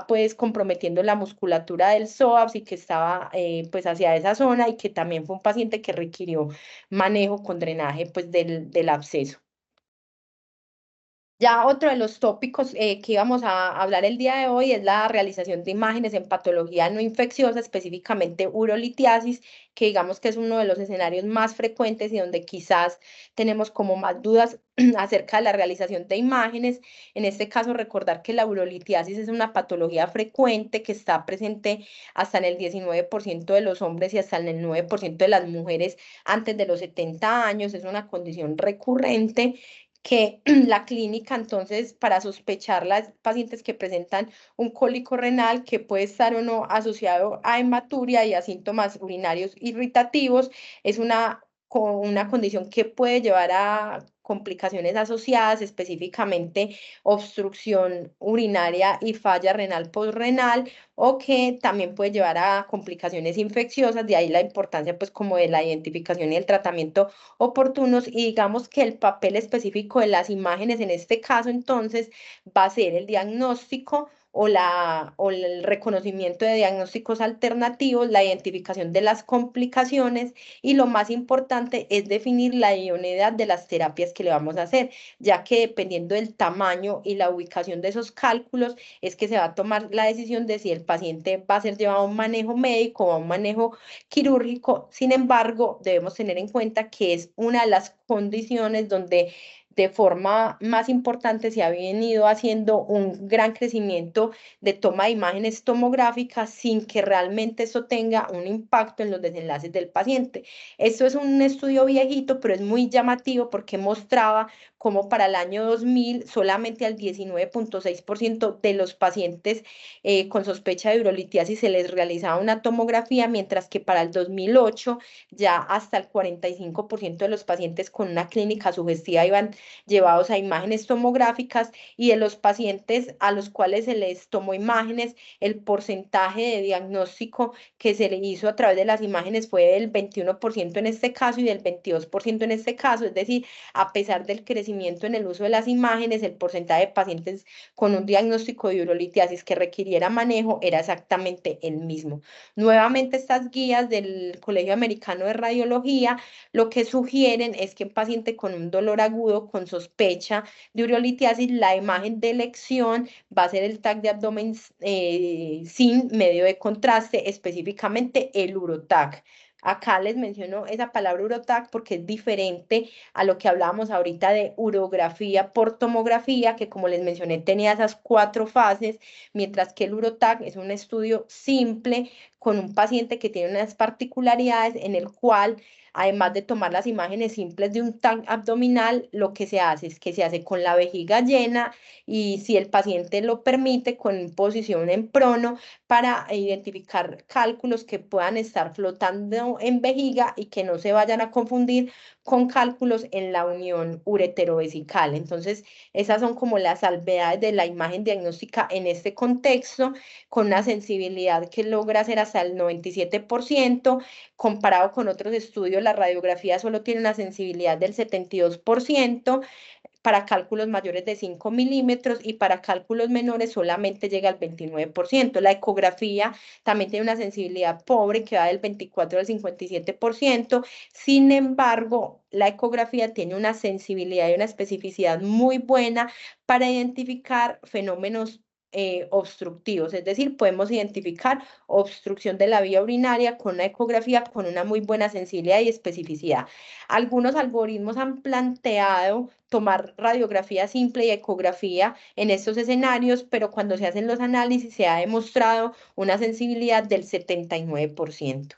pues comprometiendo la musculatura del psoas y que estaba pues hacia esa zona, y que también fue un paciente que requirió manejo con drenaje pues del absceso. Ya otro de los tópicos que íbamos a hablar el día de hoy es la realización de imágenes en patología no infecciosa, específicamente urolitiasis, que digamos que es uno de los escenarios más frecuentes y donde quizás tenemos como más dudas acerca de la realización de imágenes. En este caso, recordar que la urolitiasis es una patología frecuente que está presente hasta en el 19% de los hombres y hasta en el 9% de las mujeres antes de los 70 años. Es una condición recurrente que la clínica, entonces, para sospechar las pacientes que presentan un cólico renal que puede estar o no asociado a hematuria y a síntomas urinarios irritativos, es una condición que puede llevar a complicaciones asociadas, específicamente obstrucción urinaria y falla renal postrenal, o que también puede llevar a complicaciones infecciosas. De ahí la importancia pues como de la identificación y el tratamiento oportunos. Y digamos que el papel específico de las imágenes en este caso entonces va a ser el diagnóstico o el reconocimiento de diagnósticos alternativos, la identificación de las complicaciones, y lo más importante es definir la idoneidad de las terapias que le vamos a hacer, ya que dependiendo del tamaño y la ubicación de esos cálculos es que se va a tomar la decisión de si el paciente va a ser llevado a un manejo médico o a un manejo quirúrgico. Sin embargo, debemos tener en cuenta que es una de las condiciones donde de forma más importante se ha venido haciendo un gran crecimiento de toma de imágenes tomográficas sin que realmente eso tenga un impacto en los desenlaces del paciente. Esto es un estudio viejito, pero es muy llamativo porque mostraba cómo para el año 2000 solamente al 19,6% de los pacientes con sospecha de urolitiasis se les realizaba una tomografía, mientras que para el 2008 ya hasta el 45% de los pacientes con una clínica sugestiva iban llevados a imágenes tomográficas y de los pacientes a los cuales se les tomó imágenes, el porcentaje de diagnóstico que se le hizo a través de las imágenes fue del 21% en este caso y del 22% en este caso, es decir, a pesar del crecimiento en el uso de las imágenes, el porcentaje de pacientes con un diagnóstico de urolitiasis que requiriera manejo era exactamente el mismo. Nuevamente, estas guías del Colegio Americano de Radiología lo que sugieren es que en paciente con un dolor agudo con sospecha de urolitiasis, la imagen de elección va a ser el TAC de abdomen sin medio de contraste, específicamente el UroTAC. Acá les menciono esa palabra urotac porque es diferente a lo que hablábamos ahorita de urografía por tomografía, que como les mencioné tenía esas 4 fases, mientras que el urotac es un estudio simple con un paciente que tiene unas particularidades en el cual, además de tomar las imágenes simples de un TAC abdominal, lo que se hace es que se hace con la vejiga llena y si el paciente lo permite, con posición en prono para identificar cálculos que puedan estar flotando en vejiga y que no se vayan a confundir con cálculos en la unión ureterovesical. Entonces, esas son como las salvedades de la imagen diagnóstica en este contexto, con una sensibilidad que logra ser hasta el 97%. Comparado con otros estudios, la radiografía solo tiene una sensibilidad del 72%, para cálculos mayores de 5 milímetros y para cálculos menores solamente llega al 29%. La ecografía también tiene una sensibilidad pobre que va del 24 al 57%. Sin embargo, la ecografía tiene una sensibilidad y una especificidad muy buena para identificar fenómenos obstructivos, es decir, podemos identificar obstrucción de la vía urinaria con una ecografía con una muy buena sensibilidad y especificidad. Algunos algoritmos han planteado tomar radiografía simple y ecografía en estos escenarios, pero cuando se hacen los análisis se ha demostrado una sensibilidad del 79%.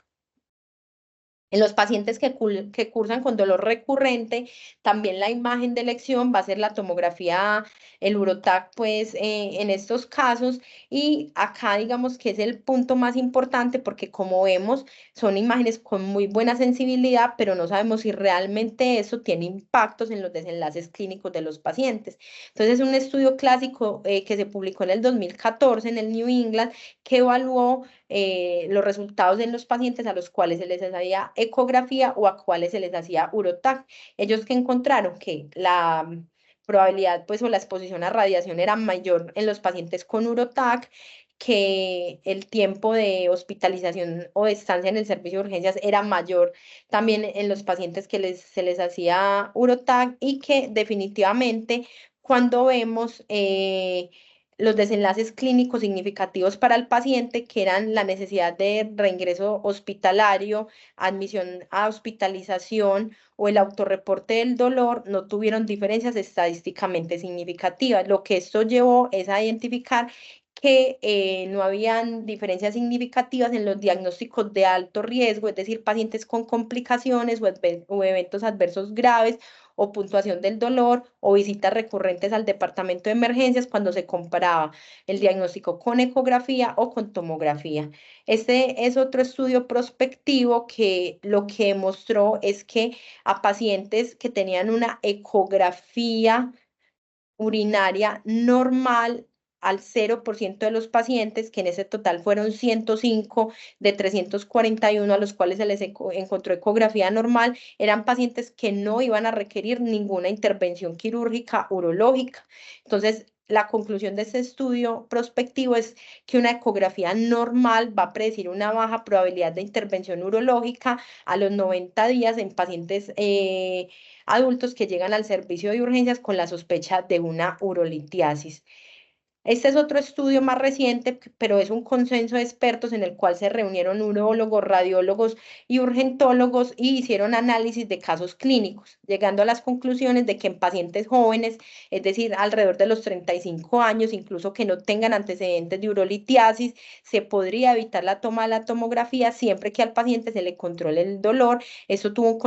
En los pacientes que cursan con dolor recurrente, también la imagen de elección va a ser la tomografía, el UroTac, pues en estos casos. Y acá digamos que es el punto más importante porque como vemos, son imágenes con muy buena sensibilidad, pero no sabemos si realmente eso tiene impactos en los desenlaces clínicos de los pacientes. Entonces, es un estudio clásico que se publicó en el 2014 en el New England que evaluó los resultados en los pacientes a los cuales se les hacía ecografía o a cuales se les hacía urotac. Ellos que encontraron que la probabilidad pues o la exposición a radiación era mayor en los pacientes con urotac, que el tiempo de hospitalización o de estancia en el servicio de urgencias era mayor también en los pacientes que se les hacía urotac y que definitivamente cuando vemos los desenlaces clínicos significativos para el paciente, que eran la necesidad de reingreso hospitalario, admisión a hospitalización o el autorreporte del dolor, no tuvieron diferencias estadísticamente significativas. Lo que esto llevó es a identificar que no habían diferencias significativas en los diagnósticos de alto riesgo, es decir, pacientes con complicaciones o eventos adversos graves o puntuación del dolor o visitas recurrentes al departamento de emergencias cuando se comparaba el diagnóstico con ecografía o con tomografía. Este es otro estudio prospectivo que lo que mostró es que a pacientes que tenían una ecografía urinaria normal al 0% de los pacientes, que en ese total fueron 105 de 341 a los cuales se les encontró ecografía normal, eran pacientes que no iban a requerir ninguna intervención quirúrgica urológica. Entonces, la conclusión de este estudio prospectivo es que una ecografía normal va a predecir una baja probabilidad de intervención urológica a los 90 días en pacientes adultos que llegan al servicio de urgencias con la sospecha de una urolitiasis. Este es otro estudio más reciente, pero es un consenso de expertos en el cual se reunieron urólogos, radiólogos y urgentólogos y hicieron análisis de casos clínicos, llegando a las conclusiones de que en pacientes jóvenes, es decir, alrededor de los 35 años, incluso que no tengan antecedentes de urolitiasis, se podría evitar la toma de la tomografía siempre que al paciente se le controle el dolor. Eso tuvo un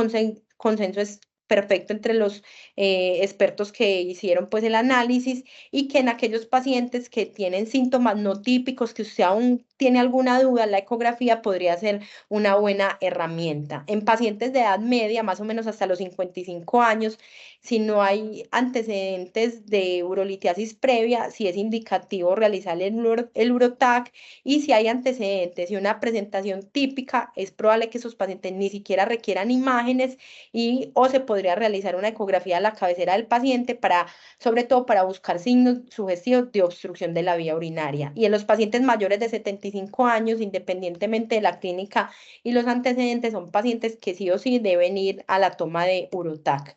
consenso perfecto entre los expertos que hicieron pues el análisis y que en aquellos pacientes que tienen síntomas no típicos, que usted aún tiene alguna duda, la ecografía podría ser una buena herramienta. En pacientes de edad media, más o menos hasta los 55 años, si no hay antecedentes de urolitiasis previa, si es indicativo realizar el urotac, y si hay antecedentes y una presentación típica, es probable que esos pacientes ni siquiera requieran imágenes y o se podría realizar una ecografía a la cabecera del paciente para, sobre todo para buscar signos sugestivos de obstrucción de la vía urinaria. Y en los pacientes mayores de 75 años, independientemente de la clínica y los antecedentes, son pacientes que sí o sí deben ir a la toma de urotac.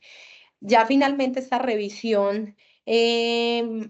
Ya finalmente esta revisión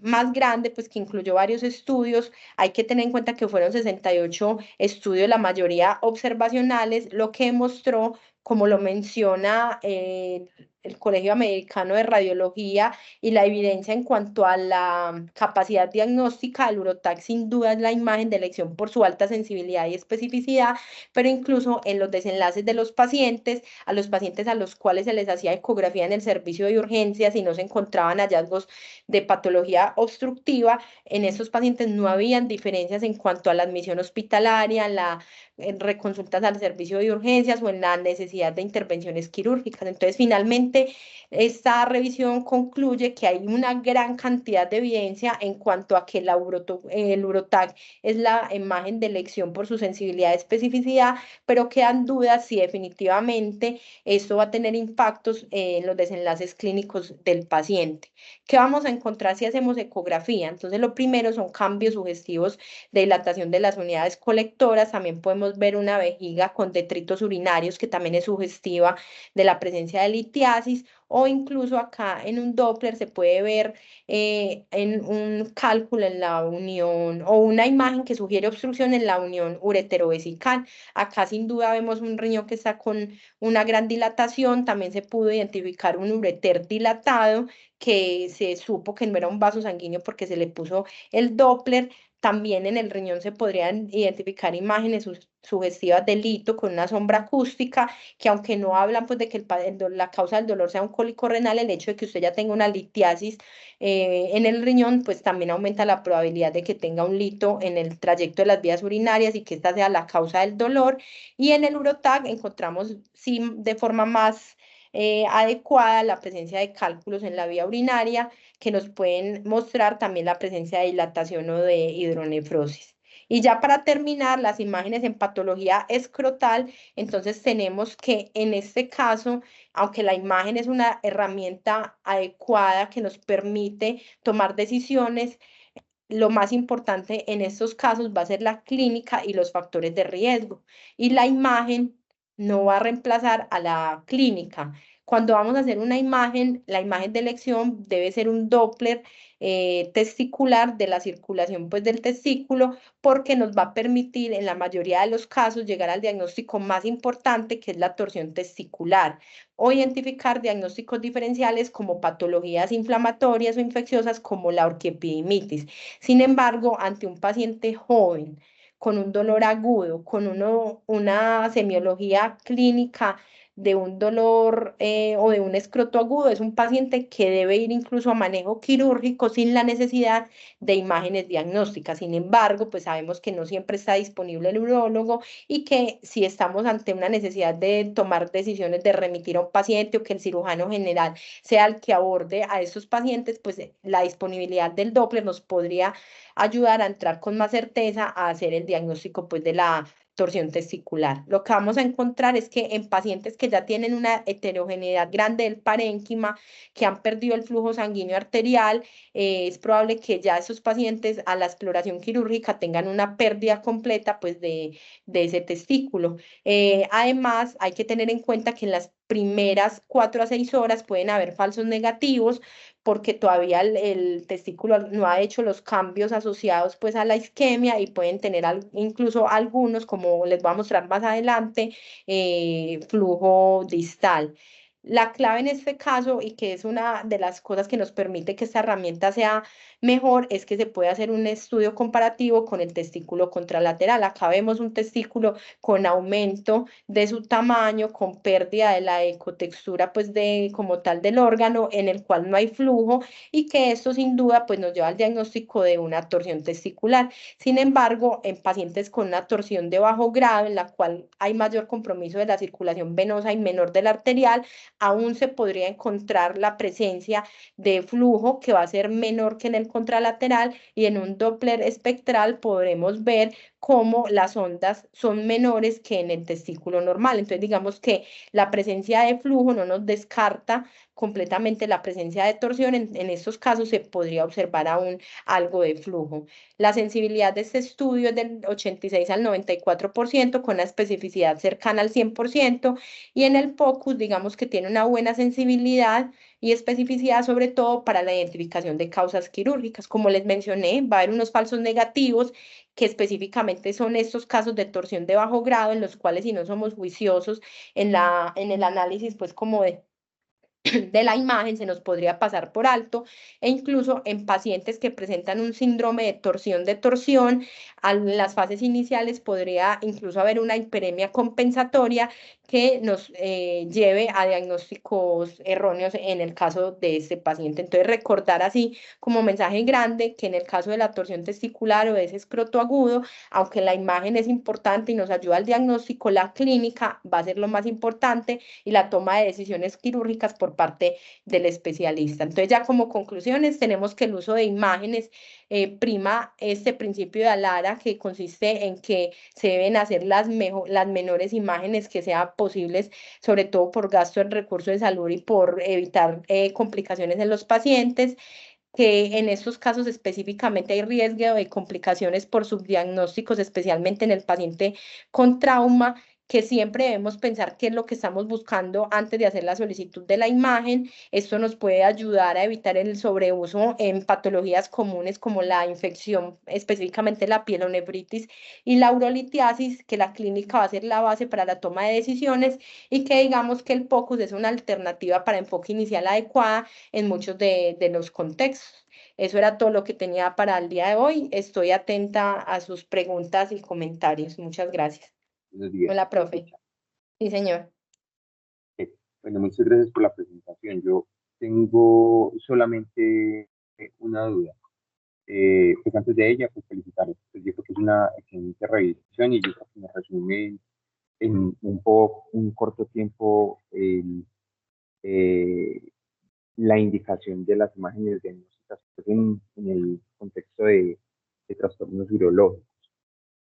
más grande, pues que incluyó varios estudios, hay que tener en cuenta que fueron 68 estudios, la mayoría observacionales, lo que demostró, como lo menciona el Colegio Americano de Radiología, y la evidencia en cuanto a la capacidad diagnóstica, el Urotac sin duda es la imagen de elección por su alta sensibilidad y especificidad, pero incluso en los desenlaces de los pacientes, a los pacientes a los cuales se les hacía ecografía en el servicio de urgencias y no se encontraban hallazgos de patología obstructiva, en estos pacientes no habían diferencias en cuanto a la admisión hospitalaria, en reconsultas al servicio de urgencias o en la necesidad de intervenciones quirúrgicas. Entonces, finalmente, esta revisión concluye que hay una gran cantidad de evidencia en cuanto a que el Urotac es la imagen de elección por su sensibilidad y especificidad, pero quedan dudas si definitivamente esto va a tener impactos en los desenlaces clínicos del paciente. ¿Qué vamos a encontrar si hacemos ecografía? Entonces, lo primero son cambios sugestivos de dilatación de las unidades colectoras. También podemos ver una vejiga con detritos urinarios, que también es sugestiva de la presencia de litiasis, o incluso acá en un Doppler se puede ver en un cálculo en la unión o una imagen que sugiere obstrucción en la unión ureterovesical. Acá sin duda vemos un riñón que está con una gran dilatación. También se pudo identificar un ureter dilatado, que se supo que no era un vaso sanguíneo porque se le puso el Doppler. También en el riñón se podrían identificar imágenes sugestivas de lito con una sombra acústica, que aunque no hablan pues de que la causa del dolor sea un cólico renal, el hecho de que usted ya tenga una litiasis en el riñón, pues también aumenta la probabilidad de que tenga un lito en el trayecto de las vías urinarias y que esta sea la causa del dolor. Y en el Urotac encontramos, sí, de forma más adecuada la presencia de cálculos en la vía urinaria, que nos pueden mostrar también la presencia de dilatación o de hidronefrosis. Y ya para terminar, las imágenes en patología escrotal, entonces tenemos que en este caso, aunque la imagen es una herramienta adecuada que nos permite tomar decisiones, lo más importante en estos casos va a ser la clínica y los factores de riesgo. Y la imagen no va a reemplazar a la clínica. Cuando vamos a hacer una imagen, la imagen de elección debe ser un Doppler testicular de la circulación pues, del testículo, porque nos va a permitir en la mayoría de los casos llegar al diagnóstico más importante, que es la torsión testicular, o identificar diagnósticos diferenciales como patologías inflamatorias o infecciosas como la orquiepididimitis. Sin embargo, ante un paciente joven con un dolor agudo, con una semiología clínica de un dolor o de un escroto agudo, es un paciente que debe ir incluso a manejo quirúrgico sin la necesidad de imágenes diagnósticas. Sin embargo, pues sabemos que no siempre está disponible el urólogo, y que si estamos ante una necesidad de tomar decisiones de remitir a un paciente, o que el cirujano general sea el que aborde a estos pacientes, pues la disponibilidad del Doppler nos podría ayudar a entrar con más certeza a hacer el diagnóstico pues de la torsión testicular. Lo que vamos a encontrar es que en pacientes que ya tienen una heterogeneidad grande del parénquima, que han perdido el flujo sanguíneo arterial, es probable que ya esos pacientes a la exploración quirúrgica tengan una pérdida completa pues de ese testículo. Además, hay que tener en cuenta que en las primeras 4 a 6 horas pueden haber falsos negativos, porque todavía el testículo no ha hecho los cambios asociados pues a la isquemia, y pueden tener incluso algunos, como les voy a mostrar más adelante, flujo distal. La clave en este caso, y que es una de las cosas que nos permite que esta herramienta sea mejor, es que se puede hacer un estudio comparativo con el testículo contralateral. Acá vemos un testículo con aumento de su tamaño, con pérdida de la ecotextura, pues de como tal del órgano, en el cual no hay flujo, y que esto sin duda pues nos lleva al diagnóstico de una torsión testicular. Sin embargo, en pacientes con una torsión de bajo grado, en la cual hay mayor compromiso de la circulación venosa y menor de la arterial, aún se podría encontrar la presencia de flujo que va a ser menor que en el contralateral, y en un Doppler espectral podremos ver cómo las ondas son menores que en el testículo normal. Entonces, digamos que la presencia de flujo no nos descarta completamente la presencia de torsión. En estos casos se podría observar aún algo de flujo. La sensibilidad de este estudio es del 86 al 94%, con la especificidad cercana al 100%, y en el POCUS, digamos que tiene una buena sensibilidad y especificidad, sobre todo para la identificación de causas quirúrgicas. Como les mencioné, va a haber unos falsos negativos que específicamente son estos casos de torsión de bajo grado, en los cuales si no somos juiciosos en el análisis, pues como de la imagen, se nos podría pasar por alto, e incluso en pacientes que presentan un síndrome de torsión, en las fases iniciales podría incluso haber una hiperemia compensatoria que nos lleve a diagnósticos erróneos en el caso de este paciente. Entonces, recordar así como mensaje grande que en el caso de la torsión testicular o de ese escroto agudo, aunque la imagen es importante y nos ayuda al diagnóstico, la clínica va a ser lo más importante, y la toma de decisiones quirúrgicas por parte del especialista. Entonces, ya como conclusiones, tenemos que el uso de imágenes prima este principio de Alara, que consiste en que se deben hacer las menores imágenes que sean posibles, sobre todo por gasto en recursos de salud y por evitar complicaciones en los pacientes, que en estos casos específicamente hay riesgo de complicaciones por subdiagnósticos, especialmente en el paciente con trauma, que siempre debemos pensar qué es lo que estamos buscando antes de hacer la solicitud de la imagen. Esto nos puede ayudar a evitar el sobreuso en patologías comunes como la infección, específicamente la pielonefritis y la urolitiasis, que la clínica va a ser la base para la toma de decisiones, y que digamos que el POCUS es una alternativa para enfoque inicial adecuada en muchos de los contextos. Eso era todo lo que tenía para el día de hoy. Estoy atenta a sus preguntas y comentarios. Muchas gracias. Buenos días, Hola, ¿me profe. escucha? Sí, señor. Bueno, muchas gracias por la presentación. Yo tengo solamente una duda. Pues antes de ella, pues felicitarlos. Pues yo creo que es una excelente revisión y yo creo que me resume en un corto tiempo eh, la indicación de las imágenes diagnósticas pues, en el contexto de trastornos urológicos.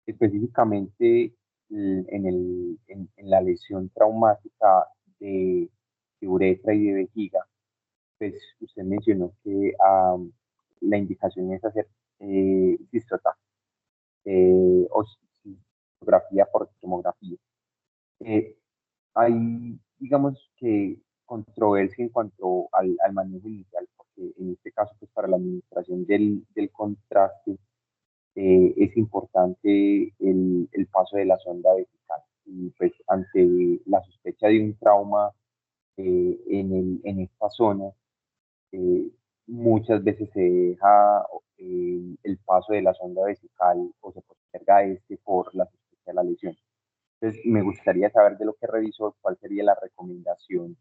Específicamente en la lesión traumática de uretra y de vejiga, pues usted mencionó que la indicación es hacer cistota o cistografía por tomografía. Eh, Hay, digamos que, controversia en cuanto al manejo inicial, porque en este caso, pues para la administración del contraste, es importante el paso de la sonda vesical. Y pues ante la sospecha de un trauma en esta zona, eh, muchas veces se deja el paso de la sonda vesical o se posterga este por la sospecha de la lesión. Entonces, me gustaría saber de lo que revisó, cuál sería la recomendación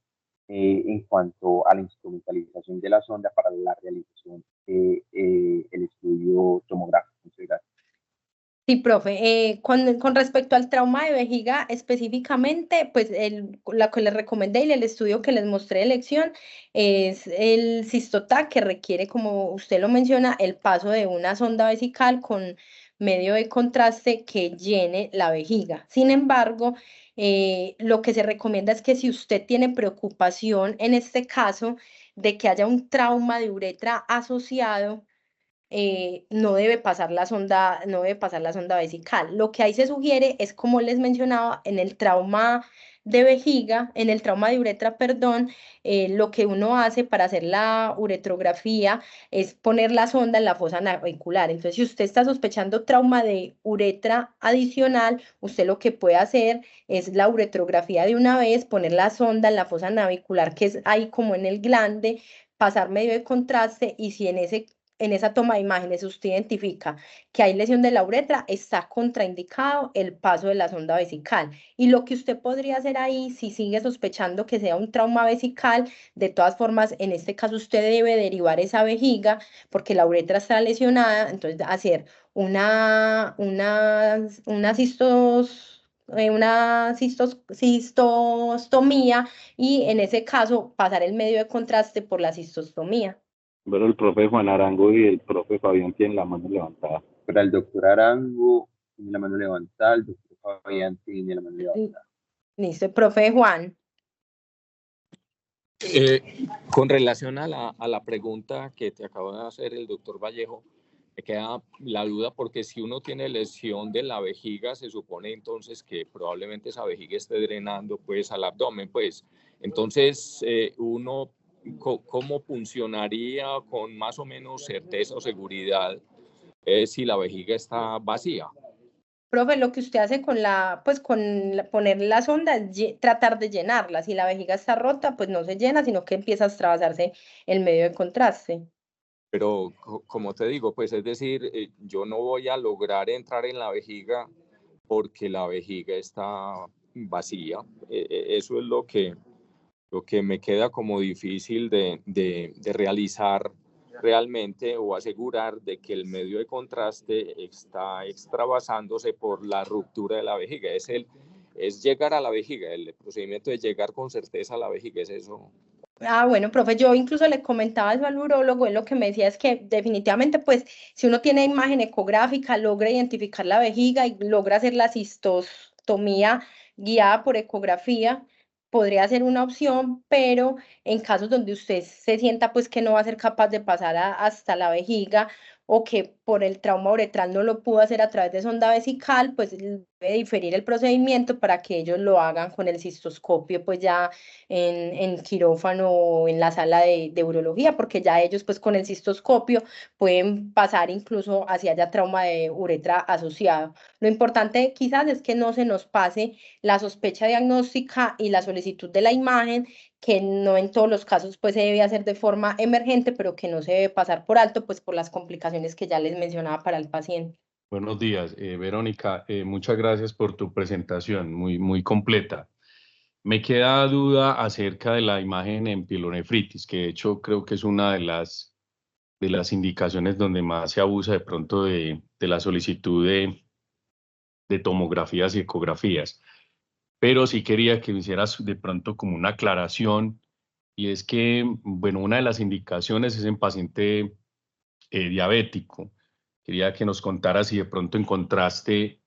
en cuanto a la instrumentalización de la sonda para la realización del estudio tomográfico. Muchas gracias. Sí, profe. Con respecto al trauma de vejiga específicamente, pues la que les recomendé y el estudio que les mostré de elección es el Cistotac, que requiere, como usted lo menciona, el paso de una sonda vesical con medio de contraste que llene la vejiga. Sin embargo, lo que se recomienda es que si usted tiene preocupación en este caso de que haya un trauma de uretra asociado, no debe pasar la sonda, no debe pasar la sonda vesical. Lo que ahí se sugiere es, como les mencionaba, en el trauma de vejiga, en el trauma de uretra, perdón, lo que uno hace para hacer la uretrografía es poner la sonda en la fosa navicular. Entonces, si usted está sospechando trauma de uretra adicional, usted lo que puede hacer es la uretrografía de una vez, poner la sonda en la fosa navicular, que es ahí como en el glande, pasar medio de contraste, y si en esa toma de imágenes usted identifica que hay lesión de la uretra, está contraindicado el paso de la sonda vesical. Y lo que usted podría hacer ahí, si sigue sospechando que sea un trauma vesical, de todas formas, en este caso usted debe derivar esa vejiga porque la uretra está lesionada, entonces hacer una cistostomía, y en ese caso pasar el medio de contraste por la cistostomía. Bueno, el profe Juan Arango y el profe Fabián tienen la mano levantada. Para el doctor Arango, tiene la mano levantada, el doctor Fabián tiene la mano levantada. Listo, profe Juan. Con relación a la pregunta que te acaba de hacer el doctor Vallejo, me queda la duda porque si uno tiene lesión de la vejiga, se supone entonces que probablemente esa vejiga esté drenando pues al abdomen, pues. Entonces, ¿cómo funcionaría con más o menos certeza o seguridad si la vejiga está vacía? Profe, lo que usted hace poner la sonda es tratar de llenarla. Si la vejiga está rota, pues no se llena, sino que empieza a extravasarse el medio de contraste. Pero como te digo, pues es decir, yo no voy a lograr entrar en la vejiga porque la vejiga está vacía. Eso es lo que me queda como difícil de realizar realmente, o asegurar de que el medio de contraste está extravasándose por la ruptura de la vejiga. Es llegar a la vejiga, el procedimiento de llegar con certeza a la vejiga, es eso. Ah, bueno, profe, yo incluso le comentaba eso al urólogo, él lo que me decía es que definitivamente, pues, si uno tiene imagen ecográfica, logra identificar la vejiga y logra hacer la cistostomía guiada por ecografía, podría ser una opción, pero en casos donde usted se sienta, pues, que no va a ser capaz de pasar hasta la vejiga, o que por el trauma uretral no lo pudo hacer a través de sonda vesical, pues debe diferir el procedimiento para que ellos lo hagan con el cistoscopio, pues ya en quirófano o en la sala de urología, porque ya ellos pues con el cistoscopio pueden pasar incluso hacia allá trauma de uretra asociado. Lo importante quizás es que no se nos pase la sospecha diagnóstica y la solicitud de la imagen, que no en todos los casos pues se debe hacer de forma emergente, pero que no se debe pasar por alto pues por las complicaciones que ya les mencionaba para el paciente. Buenos días, Verónica. Muchas gracias por tu presentación, muy completa. Me queda duda acerca de la imagen en pielonefritis, que de hecho creo que es una de las indicaciones donde más se abusa de pronto de la solicitud de tomografías y ecografías. Pero sí quería que me hicieras de pronto como una aclaración, y es que, bueno, una de las indicaciones es en paciente diabético. Quería que nos contaras si de pronto encontraste,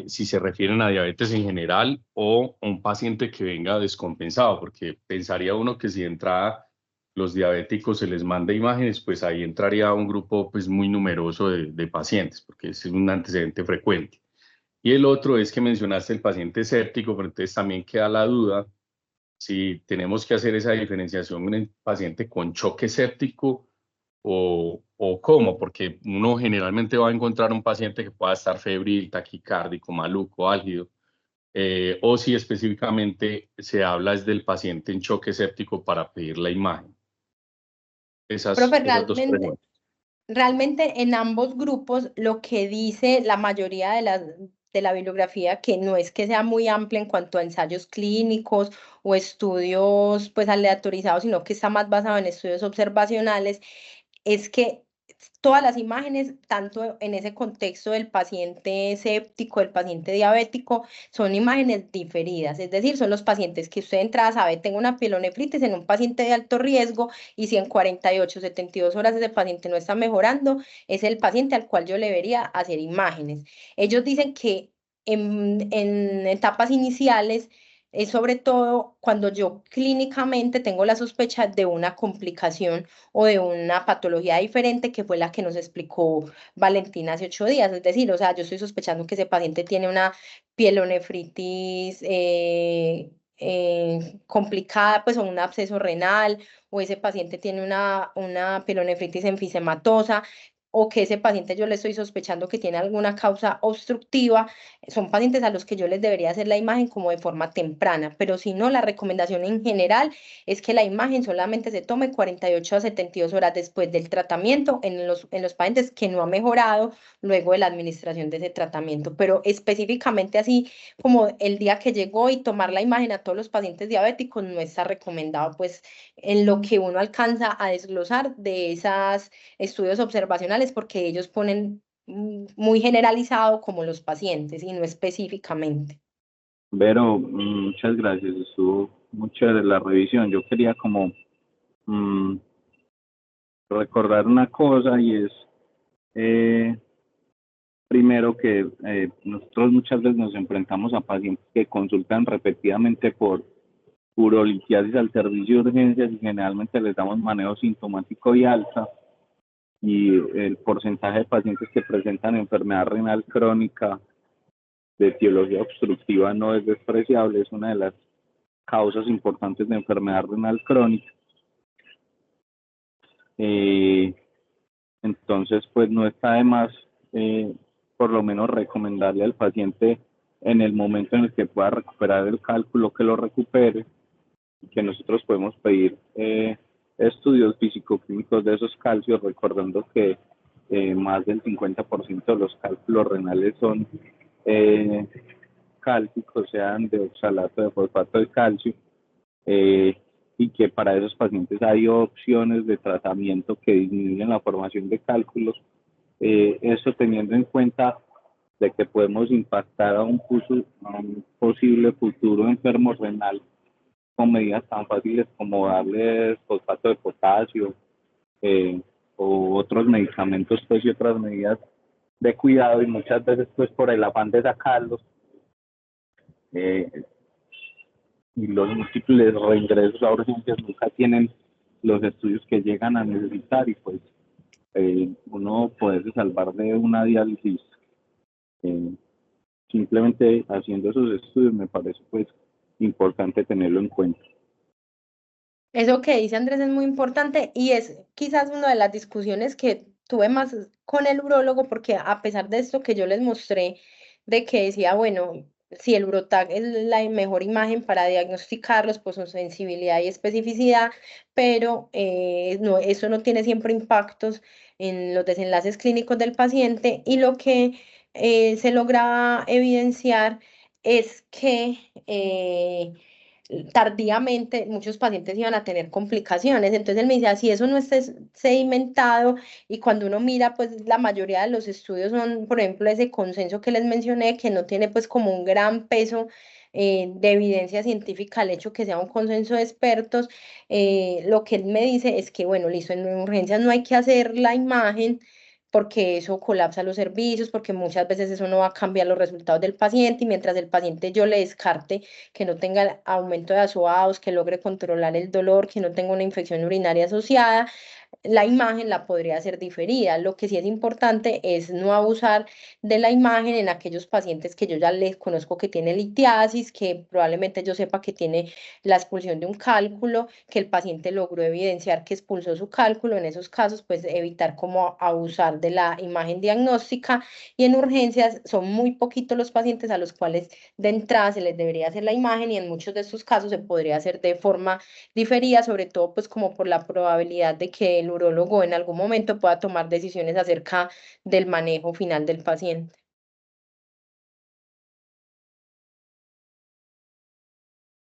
si se refieren a diabetes en general o a un paciente que venga descompensado, porque pensaría uno que si de entrada los diabéticos se les manda imágenes, pues ahí entraría un grupo pues muy numeroso de pacientes, porque es un antecedente frecuente. Y el otro es que mencionaste el paciente séptico, pero entonces también queda la duda si tenemos que hacer esa diferenciación en el paciente con choque séptico o cómo, porque uno generalmente va a encontrar un paciente que pueda estar febril, taquicárdico, maluco, álgido, o si específicamente se habla es del paciente en choque séptico para pedir la imagen. Profe, Esas dos preguntas. realmente en ambos grupos lo que dice la mayoría de la bibliografía, que no es que sea muy amplia en cuanto a ensayos clínicos o estudios pues aleatorizados, sino que está más basado en estudios observacionales, es que todas las imágenes, tanto en ese contexto del paciente séptico, del paciente diabético, son imágenes diferidas, es decir, son los pacientes que usted de entrada sabe, tengo una pielonefritis en un paciente de alto riesgo, y si en 48, 72 horas ese paciente no está mejorando, es el paciente al cual yo le debería hacer imágenes. Ellos dicen que en etapas iniciales es sobre todo cuando yo clínicamente tengo la sospecha de una complicación o de una patología diferente que fue la que nos explicó Valentina hace 8 días. Es decir, o sea, yo estoy sospechando que ese paciente tiene una pielonefritis complicada, pues o un absceso renal, o ese paciente tiene una pielonefritis enfisematosa, o que ese paciente yo le estoy sospechando que tiene alguna causa obstructiva. Son pacientes a los que yo les debería hacer la imagen como de forma temprana, pero si no, la recomendación en general es que la imagen solamente se tome 48 a 72 horas después del tratamiento en los pacientes que no han mejorado luego de la administración de ese tratamiento, pero específicamente así como el día que llegó y tomar la imagen a todos los pacientes diabéticos no está recomendado, pues en lo que uno alcanza a desglosar de esos estudios observacionales, porque ellos ponen muy generalizado como los pacientes y no específicamente. Vero, muchas gracias, estuvo muy chévere la revisión. Yo quería como mm, recordar una cosa y es, eh, primero que nosotros muchas veces nos enfrentamos a pacientes que consultan repetidamente por urolitiasis al servicio de urgencias y generalmente les damos manejo sintomático y alta, y el porcentaje de pacientes que presentan enfermedad renal crónica de etiología obstructiva no es despreciable, es una de las causas importantes de enfermedad renal crónica. Entonces, pues no está de más, por lo menos recomendarle al paciente en el momento en el que pueda recuperar el cálculo que lo recupere, que nosotros podemos pedir estudios físico-químicos de esos calcios, recordando que más del 50% de los cálculos renales son cálcicos, sean de oxalato, de fosfato de calcio, y que para esos pacientes hay opciones de tratamiento que disminuyen la formación de cálculos. Eso teniendo en cuenta de que podemos impactar a un posible futuro enfermo renal con medidas tan fáciles como darles fosfato de potasio, o otros medicamentos, pues, y otras medidas de cuidado, y muchas veces pues por el afán de sacarlos y los múltiples reingresos a urgencias nunca tienen los estudios que llegan a necesitar, y pues uno puede salvar de una diálisis simplemente haciendo esos estudios. Me parece pues importante tenerlo en cuenta. Eso que dice Andrés es muy importante y es quizás una de las discusiones que tuve más con el urólogo, porque a pesar de esto que yo les mostré, de que decía, bueno, si el Urotag es la mejor imagen para diagnosticarlos por su sensibilidad y especificidad, pero no, eso no tiene siempre impactos en los desenlaces clínicos del paciente, y lo que se logra evidenciar es que tardíamente muchos pacientes iban a tener complicaciones. Entonces él me decía, si eso no está sedimentado, y cuando uno mira, pues la mayoría de los estudios son, por ejemplo, ese consenso que les mencioné, que no tiene pues como un gran peso de evidencia científica al hecho que sea un consenso de expertos. Lo que él me dice es que, bueno, listo, en urgencias no hay que hacer la imagen porque eso colapsa los servicios, porque muchas veces eso no va a cambiar los resultados del paciente, y mientras el paciente yo le descarte que no tenga aumento de azoados, que logre controlar el dolor, que no tenga una infección urinaria asociada, la imagen la podría ser diferida. Lo que sí es importante es no abusar de la imagen en aquellos pacientes que yo ya les conozco que tiene litiasis, que probablemente yo sepa que tiene la expulsión de un cálculo, que el paciente logró evidenciar que expulsó su cálculo. En esos casos, pues evitar como abusar de la imagen diagnóstica, y en urgencias son muy poquitos los pacientes a los cuales de entrada se les debería hacer la imagen, y en muchos de estos casos se podría hacer de forma diferida, sobre todo pues como por la probabilidad de que el urólogo en algún momento pueda tomar decisiones acerca del manejo final del paciente.